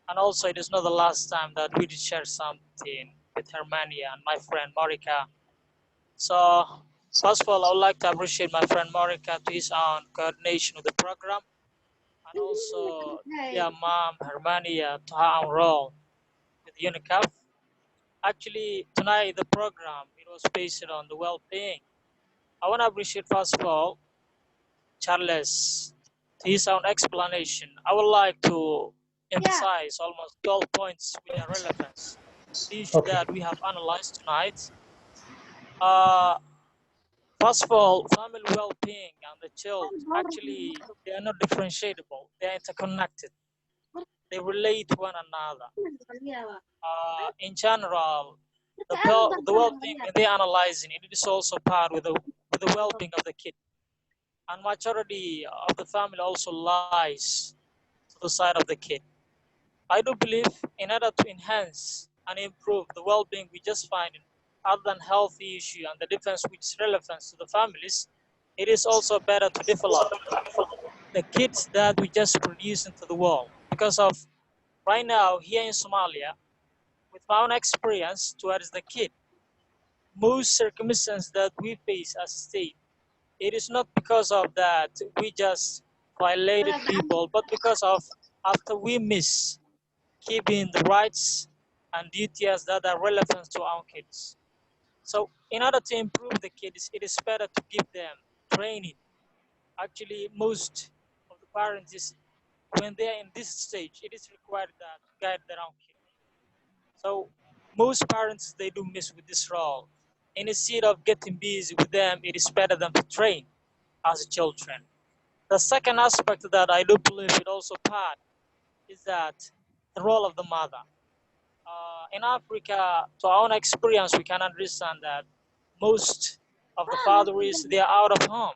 Speaker 4: and also it is not the last time that we did share something with Hermania and my friend Morika. So first of all, I would like to appreciate my friend Morika to his own coordination of the program, and also dear mom Hermania to her own role with UNICAF. Actually, tonight the program it was based on the well-being. I want to appreciate first of all Charles to his own explanation. I would like to emphasize almost 12 points with their relevance. The issue
Speaker 2: Okay.
Speaker 4: that we have analyzed tonight. Uh, First of all, family well-being and the child, actually, they are not differentiable. They are interconnected. They relate to one another. In general, the well-being, when they're analyzing it, it is also part with the well-being of the kid. And majority of the family also lies to the side of the kid. I do believe in order to enhance and improve the well-being we just find in other than healthy issue and the difference which is relevant to the families, it is also better to develop the kids that we just produce into the world. Because of right now here in Somalia, with my own experience towards the kid, most circumstances that we face as a state, it is not because of that we just violated people, but because of after we miss keeping the rights and duties that are relevant to our kids. So in order to improve the kids, it is better to give them training. Actually, most of the parents is when they're in this stage, it is required that to guide their own kids. So most parents they do miss with this role. Instead of getting busy with them, it is better than to train as children. The second aspect that I do believe it also part is that the role of the mother. In Africa, to our own experience, we can understand that most of the fathers they are out of home.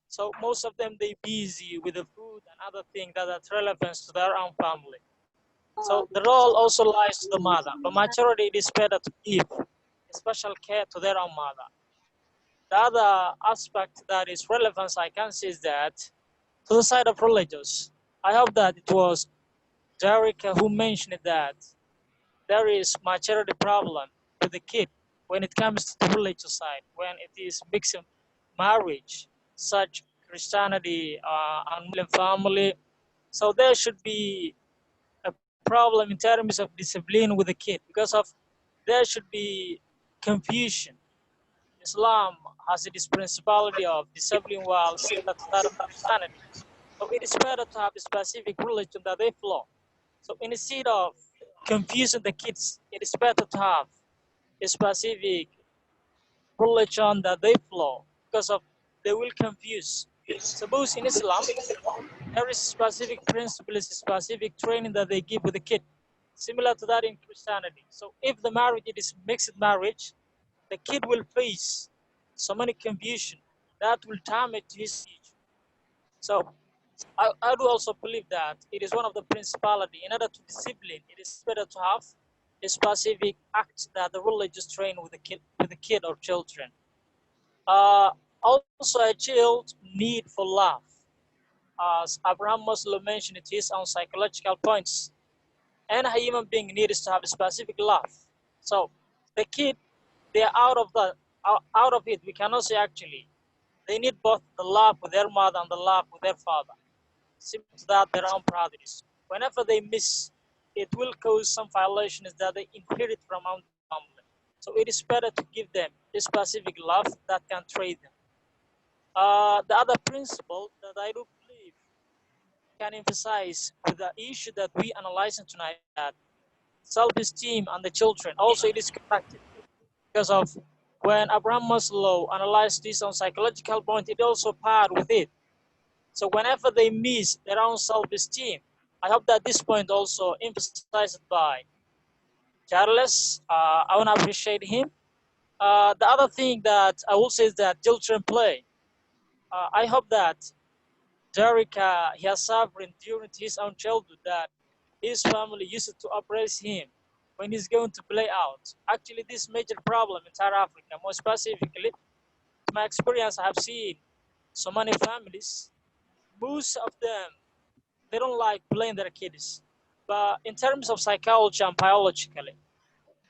Speaker 4: So most of them they busy with the food and other things that are relevant to their own family. So the role also lies to the mother, but majority it is better to give special care to their own mother. The other aspect that is relevant I can see is that to the side of religious, I hope that it was Jerica who mentioned that there is maturity problem with the kid when it comes to the religious side, when it is mixing marriage, such Christianity and Muslim family. So there should be a problem in terms of discipline with the kid because of there should be confusion. Islam has this principality of disabling while similar to that of Christianity. So it is better to have a specific religion that they follow. So instead of confusing the kids, it is better to have a specific religion that they follow because of they will confuse. Suppose in Islam, there is specific principles, specific training that they give with the kid, similar to that in Christianity. So if the marriage is mixed marriage, the kid will face so many confusion that will damage his future. So I do also believe that it is one of the principality. In order to discipline, it is better to have a specific act that the religious train with the kid or children. Also, a child need for love, as Abraham Maslow mentioned it is on psychological points. And a human being needs to have a specific love. So the kid, they are out of it. We cannot say actually they need both the love with their mother and the love with their father. Similar to that, their own brothers. Whenever they miss, it will cause some violations that they inherit from our family. So it is better to give them a specific love that can train them. The other principle that I do believe can emphasize with the issue that we analyzing tonight is that self-esteem and the children also it is connected because of when Abraham Maslow analyzed this on psychological point, it also paired with it. So whenever they miss their own self-esteem, I hope that this point also emphasized by Charles. I want to appreciate him. The other thing that I will say is that children play. I hope that Derek, he has suffered during his own childhood that his family used to oppress him when he's going to play out. Actually, this major problem in South Africa, more specifically, my experience, I have seen so many families, most of them, they don't like playing their kids. But in terms of psychology and biologically,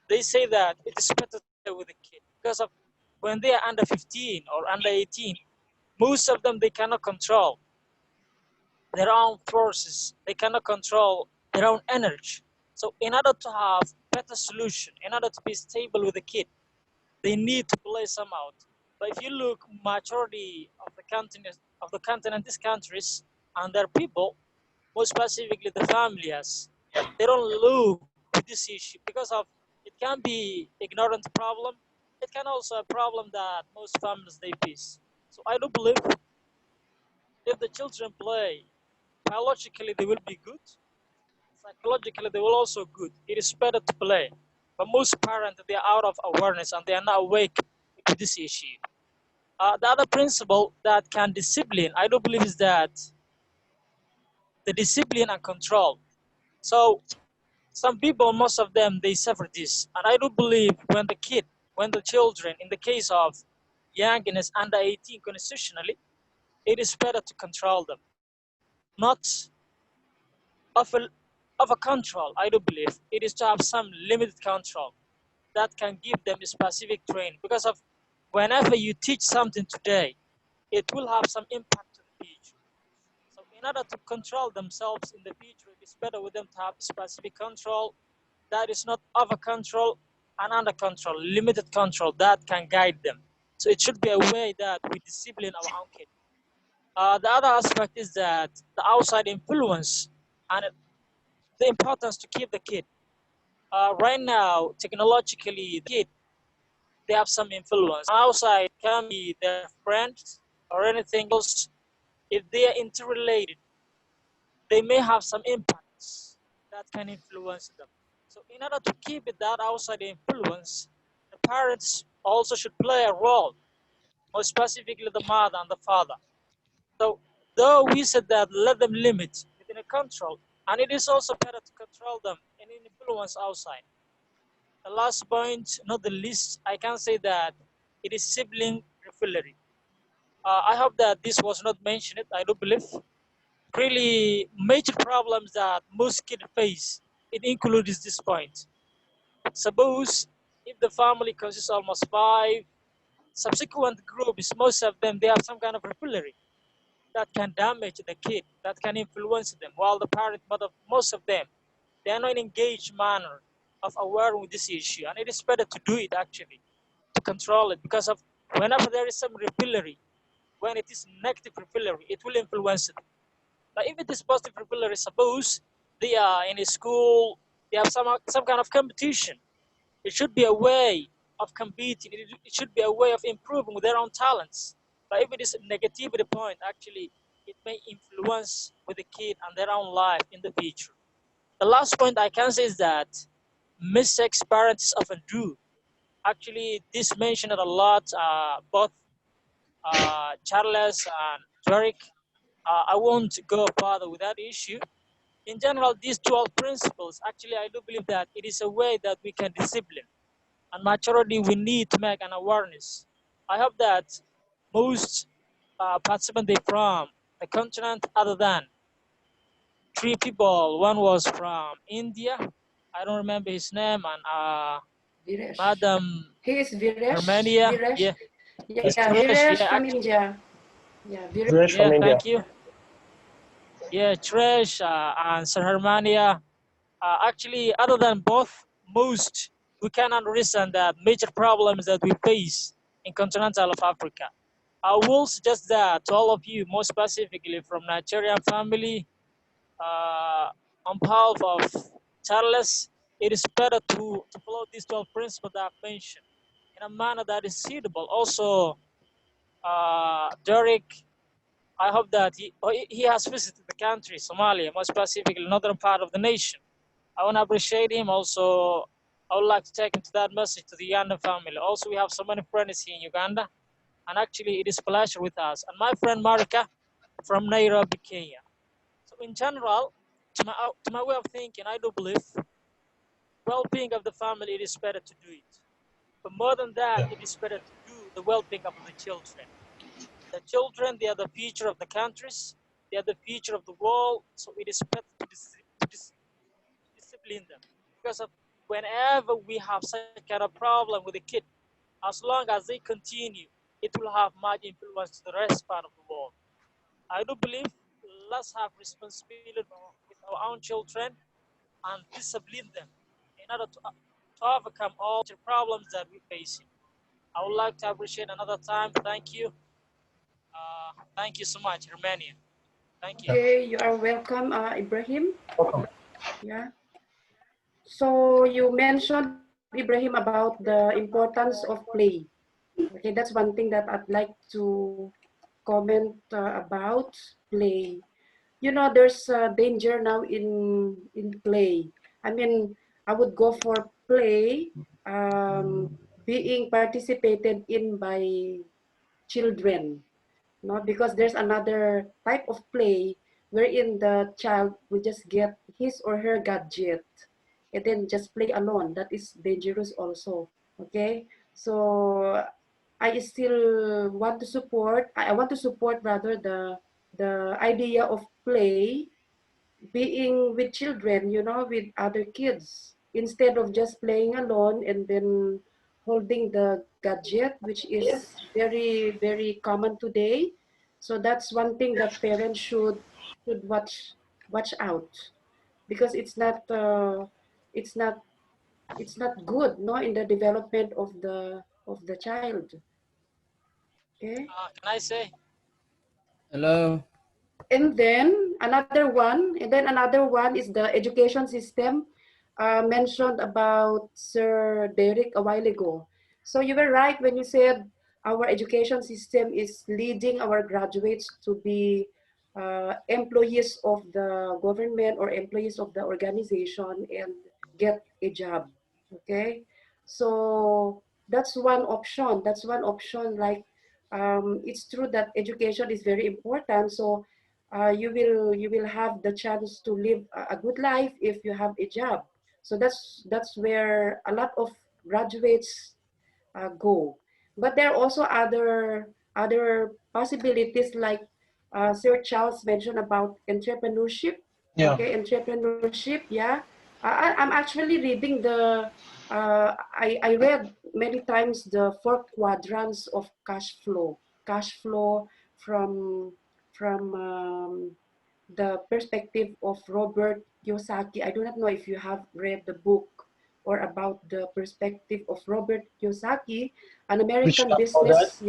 Speaker 4: they say that it is better to play with the kid because of when they are under 15 or under 18, most of them, they cannot control their own forces. They cannot control their own energy. So in order to have better solution, in order to be stable with the kid, they need to play some out. But if you look majority of the continent, these countries and their people, more specifically the families, they don't look at this issue because of it can be ignorant problem. It can also a problem that most families they face. So I do believe if the children play, biologically they will be good, psychologically they will also good. It is better to play. But most parents they are out of awareness and they are not awake to this issue. The other principle that can discipline, I do believe, is that the discipline and control. So some people, most of them, they suffer this. And I do believe when the children, in the case of young and is under 18 constitutionally, it is better to control them. Not of a control, I do believe. It is to have some limited control that can give them a specific training. Because of whenever you teach something today, it will have some impact to the future. So in order to control themselves in the future, it is better with them to have specific control that is not over control and under control, limited control that can guide them. So it should be a way that we discipline our own kids. The other aspect is that the outside influence and the importance to keep the kid. Right now, technologically, the kid, they have some influence. Outside can be their friends or anything else. If they are interrelated, they may have some impacts that can influence them. So in order to keep it that outside influence, the parents also should play a role, more specifically the mother and the father. So though we said that let them limit within a control, and it is also better to control them and influence outside. The last point, not the least, I can say that it is sibling rivalry. I hope that this was not mentioned. I do believe really major problems that most kids face. It includes this point. Suppose if the family consists almost 5, subsequent groups, most of them, they have some kind of rivalry that can damage the kid, that can influence them, while the parent, most of them, they are not in engaged manner of aware with this issue. And it is better to do it actually, to control it, because of whenever there is some rivalry, when it is negative rivalry, it will influence them. But if it is positive rivalry, suppose they are in a school, they have some kind of competition. It should be a way of competing. It should be a way of improving with their own talents. But if it is a negativity point, actually, it may influence with the kid and their own life in the future. The last point I can say is that mistakes parents often do. Actually, this mentioned a lot, both Charles and Derek. I won't go further with that issue. In general, these 12 principles, actually, I do believe that it is a way that we can discipline. And naturally, we need to make an awareness. I hope that most participants from the continent, other than 3 people, one was from India, I don't remember his name, and
Speaker 1: Viresh.
Speaker 4: Madam
Speaker 1: He is Viresh.
Speaker 4: Armenia,
Speaker 1: Viresh.
Speaker 4: yeah,
Speaker 1: Yeah,
Speaker 4: it's
Speaker 1: Viresh
Speaker 4: Trish, yeah,
Speaker 1: from
Speaker 4: actually,
Speaker 1: India. Yeah, Viresh.
Speaker 2: Suresh from
Speaker 4: yeah,
Speaker 2: India.
Speaker 4: thank you. Yeah, Trish and Sir Hermania. Actually, other than both, most we can understand that major problems that we face in continental of Africa. I will suggest that to all of you, more specifically from Nigerian family, on behalf of Charles, it is better to follow these 12 principles that I've mentioned in a manner that is suitable. Also, Derek, I hope that he has visited the country, Somalia, more specifically northern part of the nation. I want to appreciate him. Also, I would like to take him to that message to the Uganda family. Also, we have so many friends here in Uganda, and actually, it is a pleasure with us. And my friend Marika from Nairobi, Kenya. So, in general, to my way of thinking, I do believe well-being of the family, it is better to do it. But more than that,
Speaker 2: Yeah.
Speaker 4: it is better to do the well-being of the children. The children, they are the future of the countries. They are the future of the world. So it is better to discipline them. Because of whenever we have such kind of problem with a kid, as long as they continue, it will have much influence to the rest part of the world. I do believe let's have responsibility with our own children and discipline them in order to overcome all the problems that we face. I would like to appreciate another time. Thank you so much, Romania. Thank you.
Speaker 1: Okay, you are welcome, Ibrahim.
Speaker 2: Welcome.
Speaker 1: Yeah. So you mentioned, Ibrahim, about the importance of play. Okay, that's one thing that I'd like to comment about play. You know, there's danger now in play. I mean, I would go for play being participated in by children, no? Because there's another type of play wherein the child will just get his or her gadget and then just play alone. That is dangerous also. Okay, so I still want to support. I want to support rather the idea of play being with children, you know, with other kids, instead of just playing alone and then holding the gadget, which is very common today. So that's one thing that parents should watch out, because it's not it's not good, no, in the development of the child. Okay.
Speaker 4: Can I say?
Speaker 8: Hello.
Speaker 1: And then another one is the education system mentioned about Sir Derek a while ago. So you were right when you said our education system is leading our graduates to be employees of the government or employees of the organization and get a job. Okay, so that's one option. That's one option. Like it's true that education is very important. So you will have the chance to live a good life if you have a job. So that's where a lot of graduates go. But there are also other possibilities, like Sir Charles mentioned about entrepreneurship.
Speaker 2: Yeah.
Speaker 1: Okay, entrepreneurship. Yeah, I'm actually reading I read many times the four quadrants of cash flow from from the perspective of Robert Kiyosaki. I do not know if you have read the book or about the perspective of Robert Kiyosaki, an
Speaker 2: Rich
Speaker 1: American
Speaker 2: dad, poor dad.
Speaker 1: business,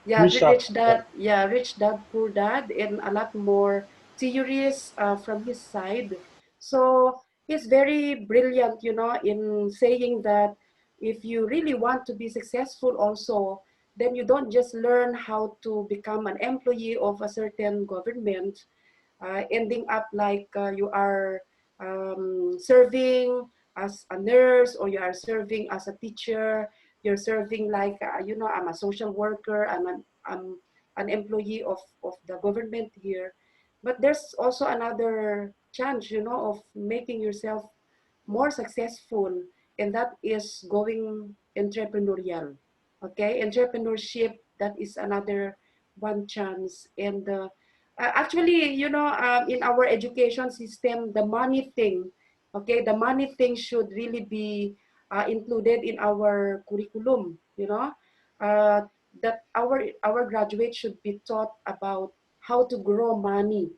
Speaker 2: Rich dad,
Speaker 1: rich
Speaker 2: poor dad.
Speaker 1: dad, rich dad, poor dad, and a lot more theories from his side. So he's very brilliant, in saying that if you really want to be successful also, then you don't just learn how to become an employee of a certain government, ending up like you are serving as a nurse, or you are serving as a teacher, you're serving like, I'm a social worker, I'm an employee of the government here. But there's also another chance, of making yourself more successful, and that is going entrepreneurial. Okay, entrepreneurship, that is another one chance. And actually, in our education system, the money thing, okay, the money thing should really be included in our curriculum, uh, that our graduates should be taught about how to grow money,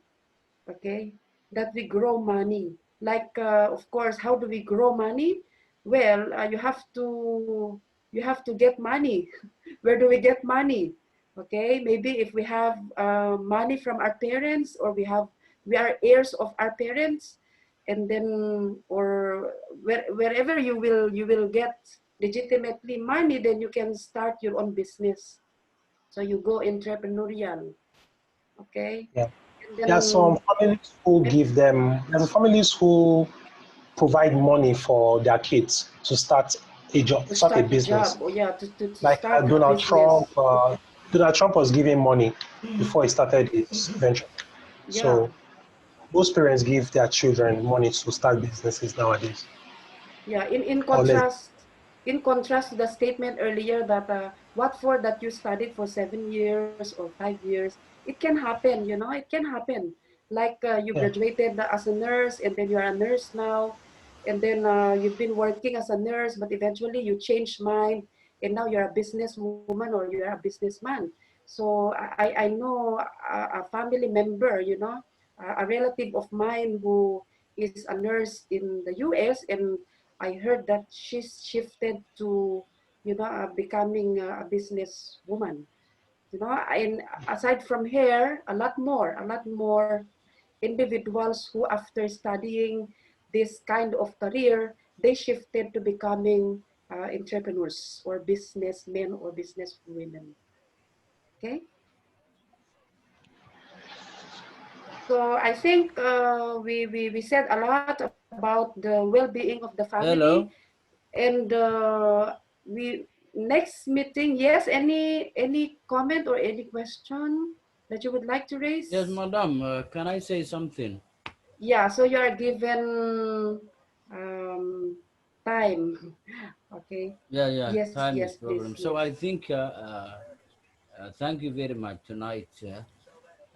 Speaker 1: okay, that we grow money. Like, of course, how do we grow money? Well, you have to get money. Where do we get money? Okay, maybe if we have money from our parents, or we are heirs of our parents, and then, or wherever you will get legitimately money, then you can start your own business. So you go entrepreneurial, okay,
Speaker 2: Yeah.
Speaker 1: and
Speaker 2: There are some
Speaker 1: then
Speaker 2: families who
Speaker 1: and
Speaker 2: give them, there's families who provide money for their kids to start a job,
Speaker 1: to
Speaker 2: start a
Speaker 1: start a
Speaker 2: business.
Speaker 1: job, or to
Speaker 2: Like
Speaker 1: start a
Speaker 2: Donald Trump,
Speaker 1: business.
Speaker 2: Donald Trump was giving money before he started his venture.
Speaker 1: Yeah,
Speaker 2: So most parents give their children money to start businesses nowadays.
Speaker 1: yeah. In
Speaker 2: Or less.
Speaker 1: contrast to the statement earlier that what for that you studied for 7 years or 5 years, it can happen. It can happen. Like, you
Speaker 2: Yeah.
Speaker 1: graduated as a nurse, and then you are a nurse now, and then you've been working as a nurse, but eventually you change mind, and now you're a businesswoman or you're a businessman. So I know a family member, a relative of mine who is a nurse in the US, and I heard that she's shifted to, becoming a businesswoman. And aside from her, a lot more individuals who, after studying this kind of career, they shifted to becoming entrepreneurs or businessmen or businesswomen. Okay, so I think we said a lot about the well-being of the family.
Speaker 8: Hello.
Speaker 1: And we next meeting, yes, any comment or any question that you would like to
Speaker 8: Yes,
Speaker 1: raise?
Speaker 8: madam. Can I say something?
Speaker 1: Yeah, so you are given um, time. Okay.
Speaker 8: Yeah, yeah.
Speaker 1: Yes,
Speaker 8: Time is
Speaker 1: yes, please,
Speaker 8: problem. So
Speaker 1: yes.
Speaker 8: I think. Thank you very much tonight.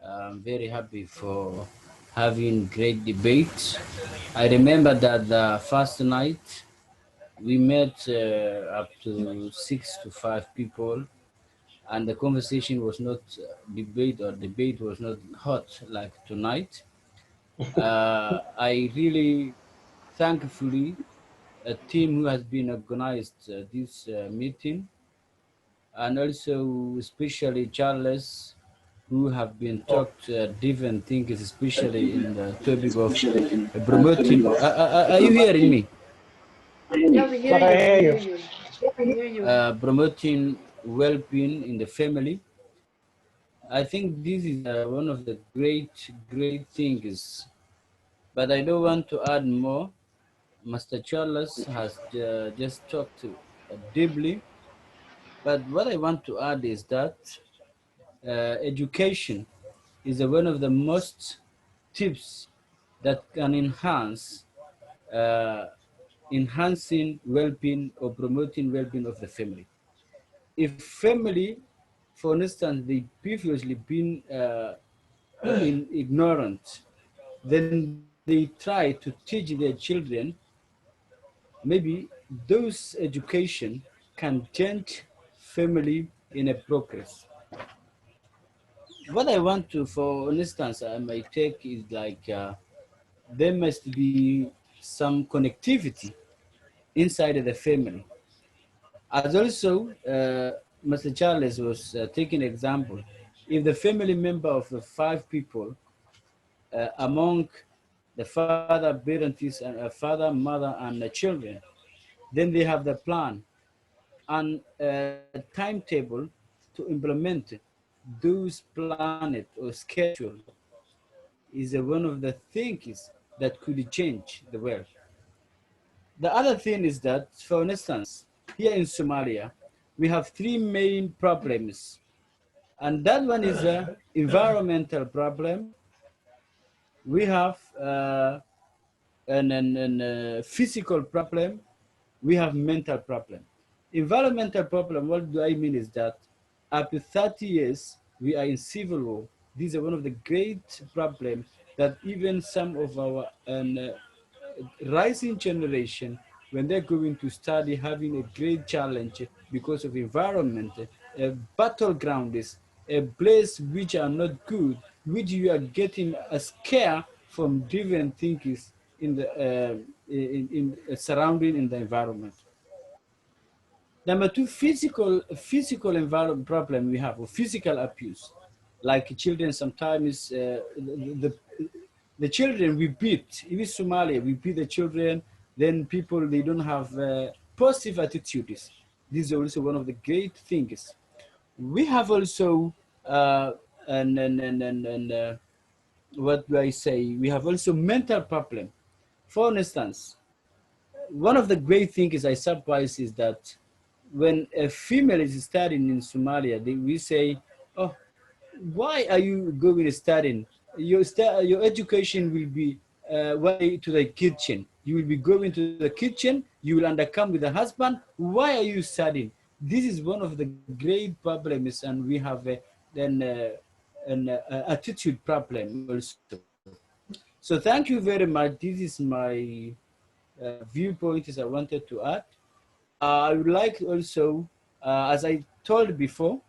Speaker 8: I'm very happy for having great debates. I remember that the first night we met up to 6 to 5 people, and the conversation was not debate was not hot like tonight. I really thankfully a team who has been organized this meeting, and also especially Charles, who have been talked different things, especially in the topic of promoting. Are you hearing me?
Speaker 1: Yeah, we hear
Speaker 2: But I
Speaker 1: you. We
Speaker 2: hear
Speaker 1: hear
Speaker 2: you.
Speaker 1: you. We hear you.
Speaker 8: Promoting well-being in the family. I think this is one of the great things. But I don't want to add more. Master Charles has just talked deeply. But what I want to add is that education is one of the most tips that can uh, enhancing well-being or promoting well-being of the family. If family, for instance, they previously been in ignorant, then they try to teach their children, maybe those education can change family in a progress. What I want to, for instance, I might take is like there must be some connectivity inside of the family. As also, Mr. Charles was taking example, if the family member of the five people among the father, parents, and father, mother, and the children, then they have the plan and timetable to implement those planet or schedule is one of the things that could change the world. The other thing is that, for instance, here in Somalia, we have three main problems, and that one is a environmental problem. We have an physical problem. We have mental problem. Environmental problem, what do I mean is that after 30 years, we are in civil war. These are one of the great problems that even some of our rising generation, when they're going to study, having a great challenge because of environment, a battleground is a place which are not good, which you are getting a scare from different things in the surrounding in the environment. Number two, physical environment problem we have, or physical abuse, like children sometimes the children we beat. Even Somalia, we beat the children. Then people they don't have positive attitudes. This is also one of the great things. We have also and what do I say? We have also mental problem. For instance, one of the great things I surprised is that when a female is studying in Somalia, we say, "Oh, why are you going studying? Your education will be one day to the kitchen. You will be going to the kitchen. You will undercome with a husband. Why are you studying?" This is one of the great problems, and we have an attitude problem also. So thank you very much. This is my viewpoint as I wanted to add. I would like also, as I told before,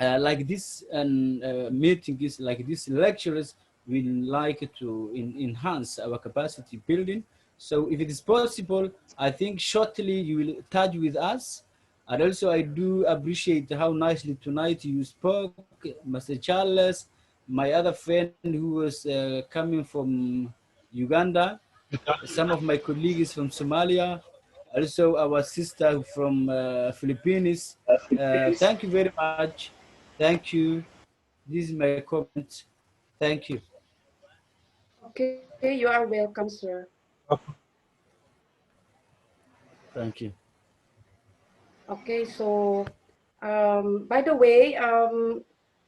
Speaker 8: like this and meeting is like this lectures we like to enhance our capacity building. So if it is possible, I think shortly you will touch with us. And also I do appreciate how nicely tonight you spoke, Mr. Charles, my other friend who was coming from Uganda, some of my colleagues from Somalia, also our sister from Philippines. Thank you very much. Thank you. This is my comment. Thank you.
Speaker 1: Okay, you are welcome, sir.
Speaker 8: Thank you.
Speaker 1: Okay, so by the way,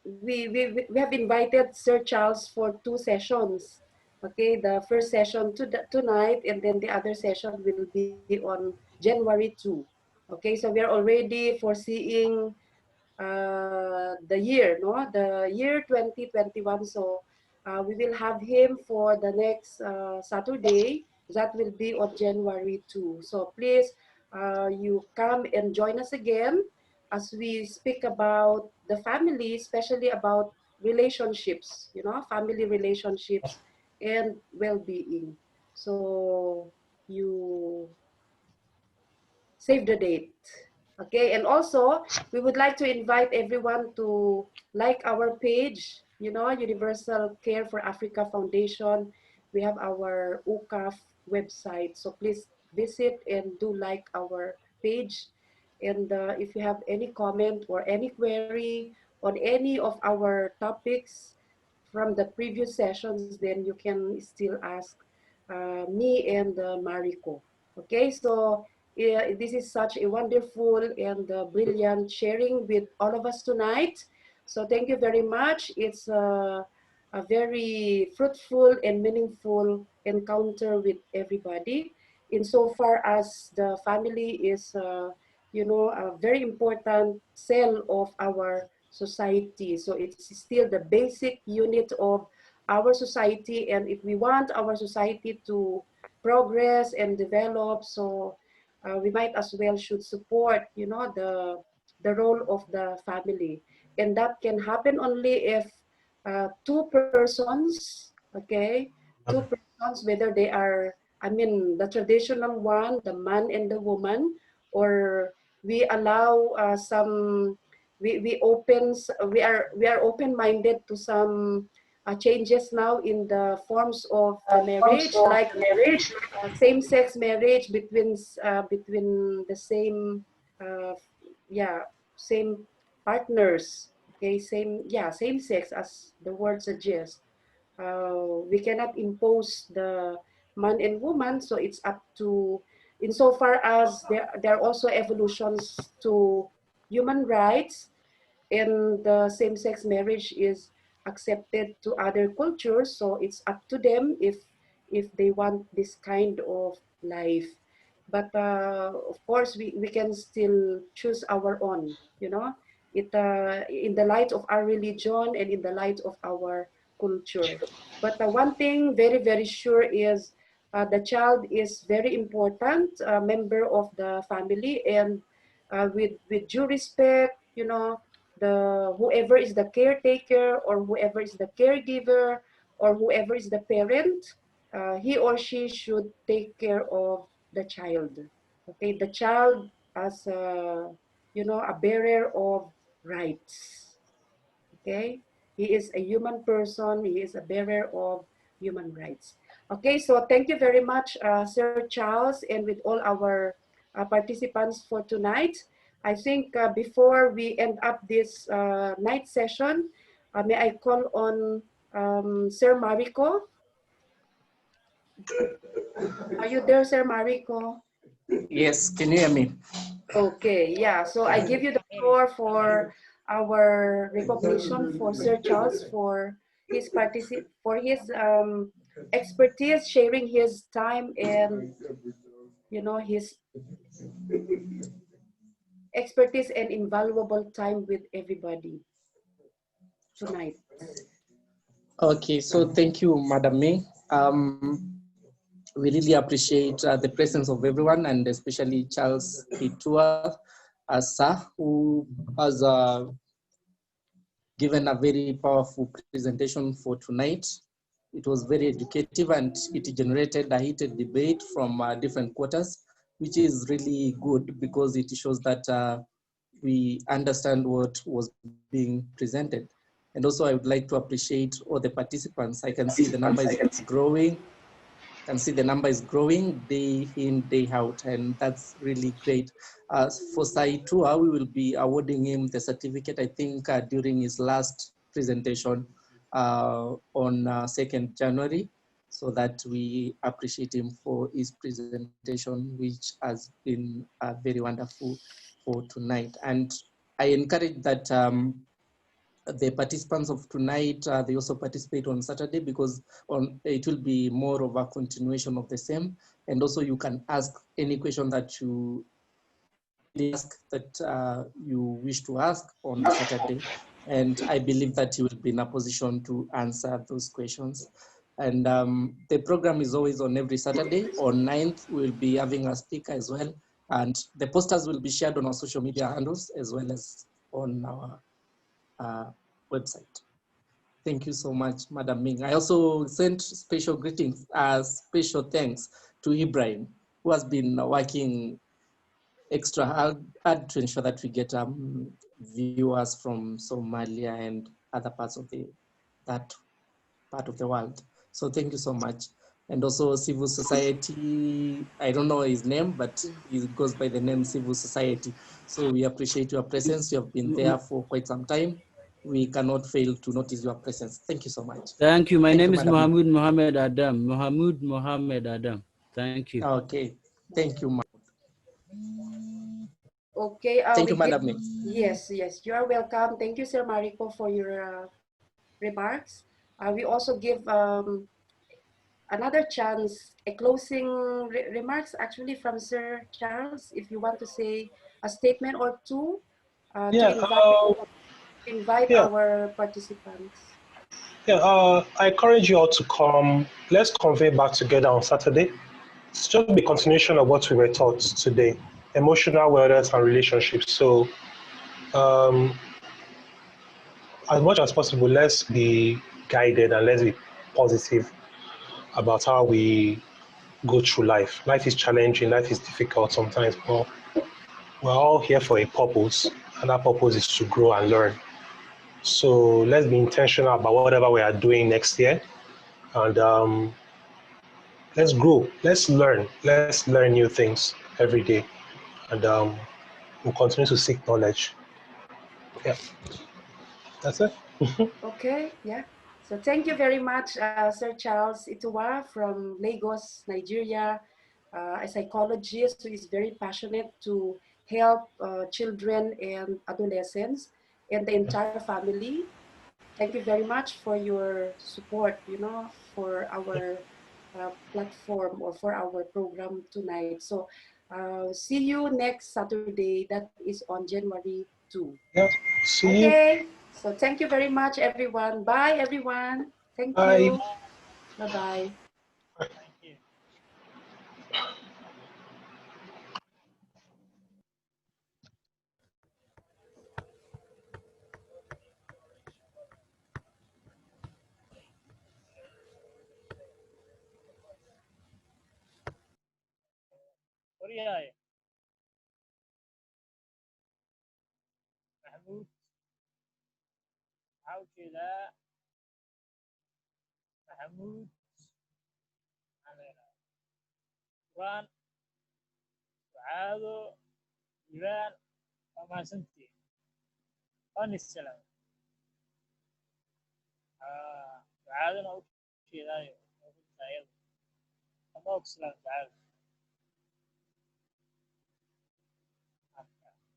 Speaker 1: we have invited Sir Charles for two sessions. Okay, the first session tonight, and then the other session will be on January 2. Okay, so we are already foreseeing the year, no, the year 2021. So we will have him for the next Saturday. That will be on January 2. So please, you come and join us again as we speak about the family, especially about relationships, you know, family relationships and well-being. So you save the date. Okay, and also we would like to invite everyone to like our page, you know, Universal Care for Africa Foundation. We have our UCAF website, so please visit and do like our page. And if you have any comment or any query on any of our topics from the previous sessions, then you can still ask me and Mariko. Okay, so yeah, this is such a wonderful and brilliant sharing with all of us tonight. So thank you very much. It's a very fruitful and meaningful encounter with everybody. Insofar as the family is, you know, a very important cell of our society. So it's still the basic unit of our society. And if we want our society to progress and develop, so we might as well should support, you know, the role of the family. And that can happen only if two persons, okay, two persons, whether they are, I mean, the traditional one, the man and the woman, or we allow we are open-minded to some changes now in the forms of the marriage, like same-sex marriage between the same yeah, same partners, okay, same sex, as the word suggests. We cannot impose the man and woman, so it's up to, insofar as there are also evolutions to human rights, and the same-sex marriage is accepted to other cultures, so it's up to them if they want this kind of life. But of course we can still choose our own, you know, it in the light of our religion and in the light of our culture. But one thing very, very sure is the child is very important member of the family, and with due respect, you know, the whoever is the caretaker or whoever is the caregiver or whoever is the parent, he or she should take care of the child. Okay, the child as a, you know, a bearer of rights. Okay, he is a human person, he is a bearer of human rights. Okay, so thank you very much, Sir Charles, and with all our participants for tonight. I think before we end up this night session, may I call on Sir Mariko? Are you there, Sir Mariko?
Speaker 6: Yes, can you hear me?
Speaker 1: Okay, yeah. So I give you the floor for our recognition for Sir Charles for his expertise, sharing his time and, you know, his expertise and invaluable time with everybody tonight.
Speaker 6: Okay, so thank you, Madam Ming. We really appreciate the presence of everyone, and especially Charles Ituah, sir, who has given a very powerful presentation for tonight. It was very educative and it generated a heated debate from different quarters, which is really good because it shows that we understand what was being presented. And also I would like to appreciate all the participants. I can see the number is growing. Can see the number is growing day in, day out, and that's really great. For Ituah, we will be awarding him the certificate, I think, during his last presentation on 2nd January, so that we appreciate him for his presentation, which has been very wonderful for tonight. And I encourage that the participants of tonight, they also participate on Saturday, because it will be more of a continuation of the same. And also you can ask any question that you you wish to ask on Saturday. And I believe that you will be in a position to answer those questions. And the program is always on every Saturday. On 9th, we'll be having a speaker as well. And the posters will be shared on our social media handles as well as on our website. Thank you so much, Madam Ming. I also sent special greetings, special thanks to Ibrahim, who has been working extra hard to ensure that we get viewers from Somalia and other parts of that part of the world. So thank you so much. And also civil society, I don't know his name, but he goes by the name Civil Society. So we appreciate your presence. You have been there for quite some time. We cannot fail to notice your presence. Thank you so much.
Speaker 8: Thank you. My name is Mohammed Mohammed Adam. Mohammed Mohammed Adam. Thank you.
Speaker 6: Okay. Thank you,
Speaker 1: Okay.
Speaker 6: Thank you, Madam Ming.
Speaker 1: Yes, yes. You are welcome. Thank you, Sir Mariko, for your remarks. We also give another chance, a closing remarks actually from Sir Charles, if you want to say a statement or two to invite our participants.
Speaker 2: Yeah, I encourage you all to come. Let's convene back together on Saturday it's just the continuation of what we were taught today, emotional wellness and relationships. So as much as possible, let's be guided and let's be positive about how we go through life. Life is challenging, life is difficult sometimes, but we're all here for a purpose, and that purpose is to grow and learn. So let's be intentional about whatever we are doing next year, and let's grow, let's learn new things every day, and we'll continue to seek knowledge. Yeah, that's it.
Speaker 1: Okay, yeah. So thank you very much, Sir Charles Ituah from Lagos, Nigeria, a psychologist who is very passionate to help children and adolescents and the entire family. Thank you very much for your support, for our platform or for our program tonight. So see you next Saturday. That is on January 2.
Speaker 2: Yeah, see you.
Speaker 1: Okay. So thank you very much, everyone. Bye, everyone. Thank
Speaker 2: Bye.
Speaker 1: you. Bye-bye.
Speaker 4: Thank you. Korea, Mahmoud, Haukila, Mahmoud, Quran, Suado, Iran, Pamasanti, Onisalam. Suado na Ukila, Amoxlam,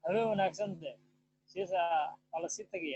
Speaker 4: Hello, Naxande. She's a Alasitagi,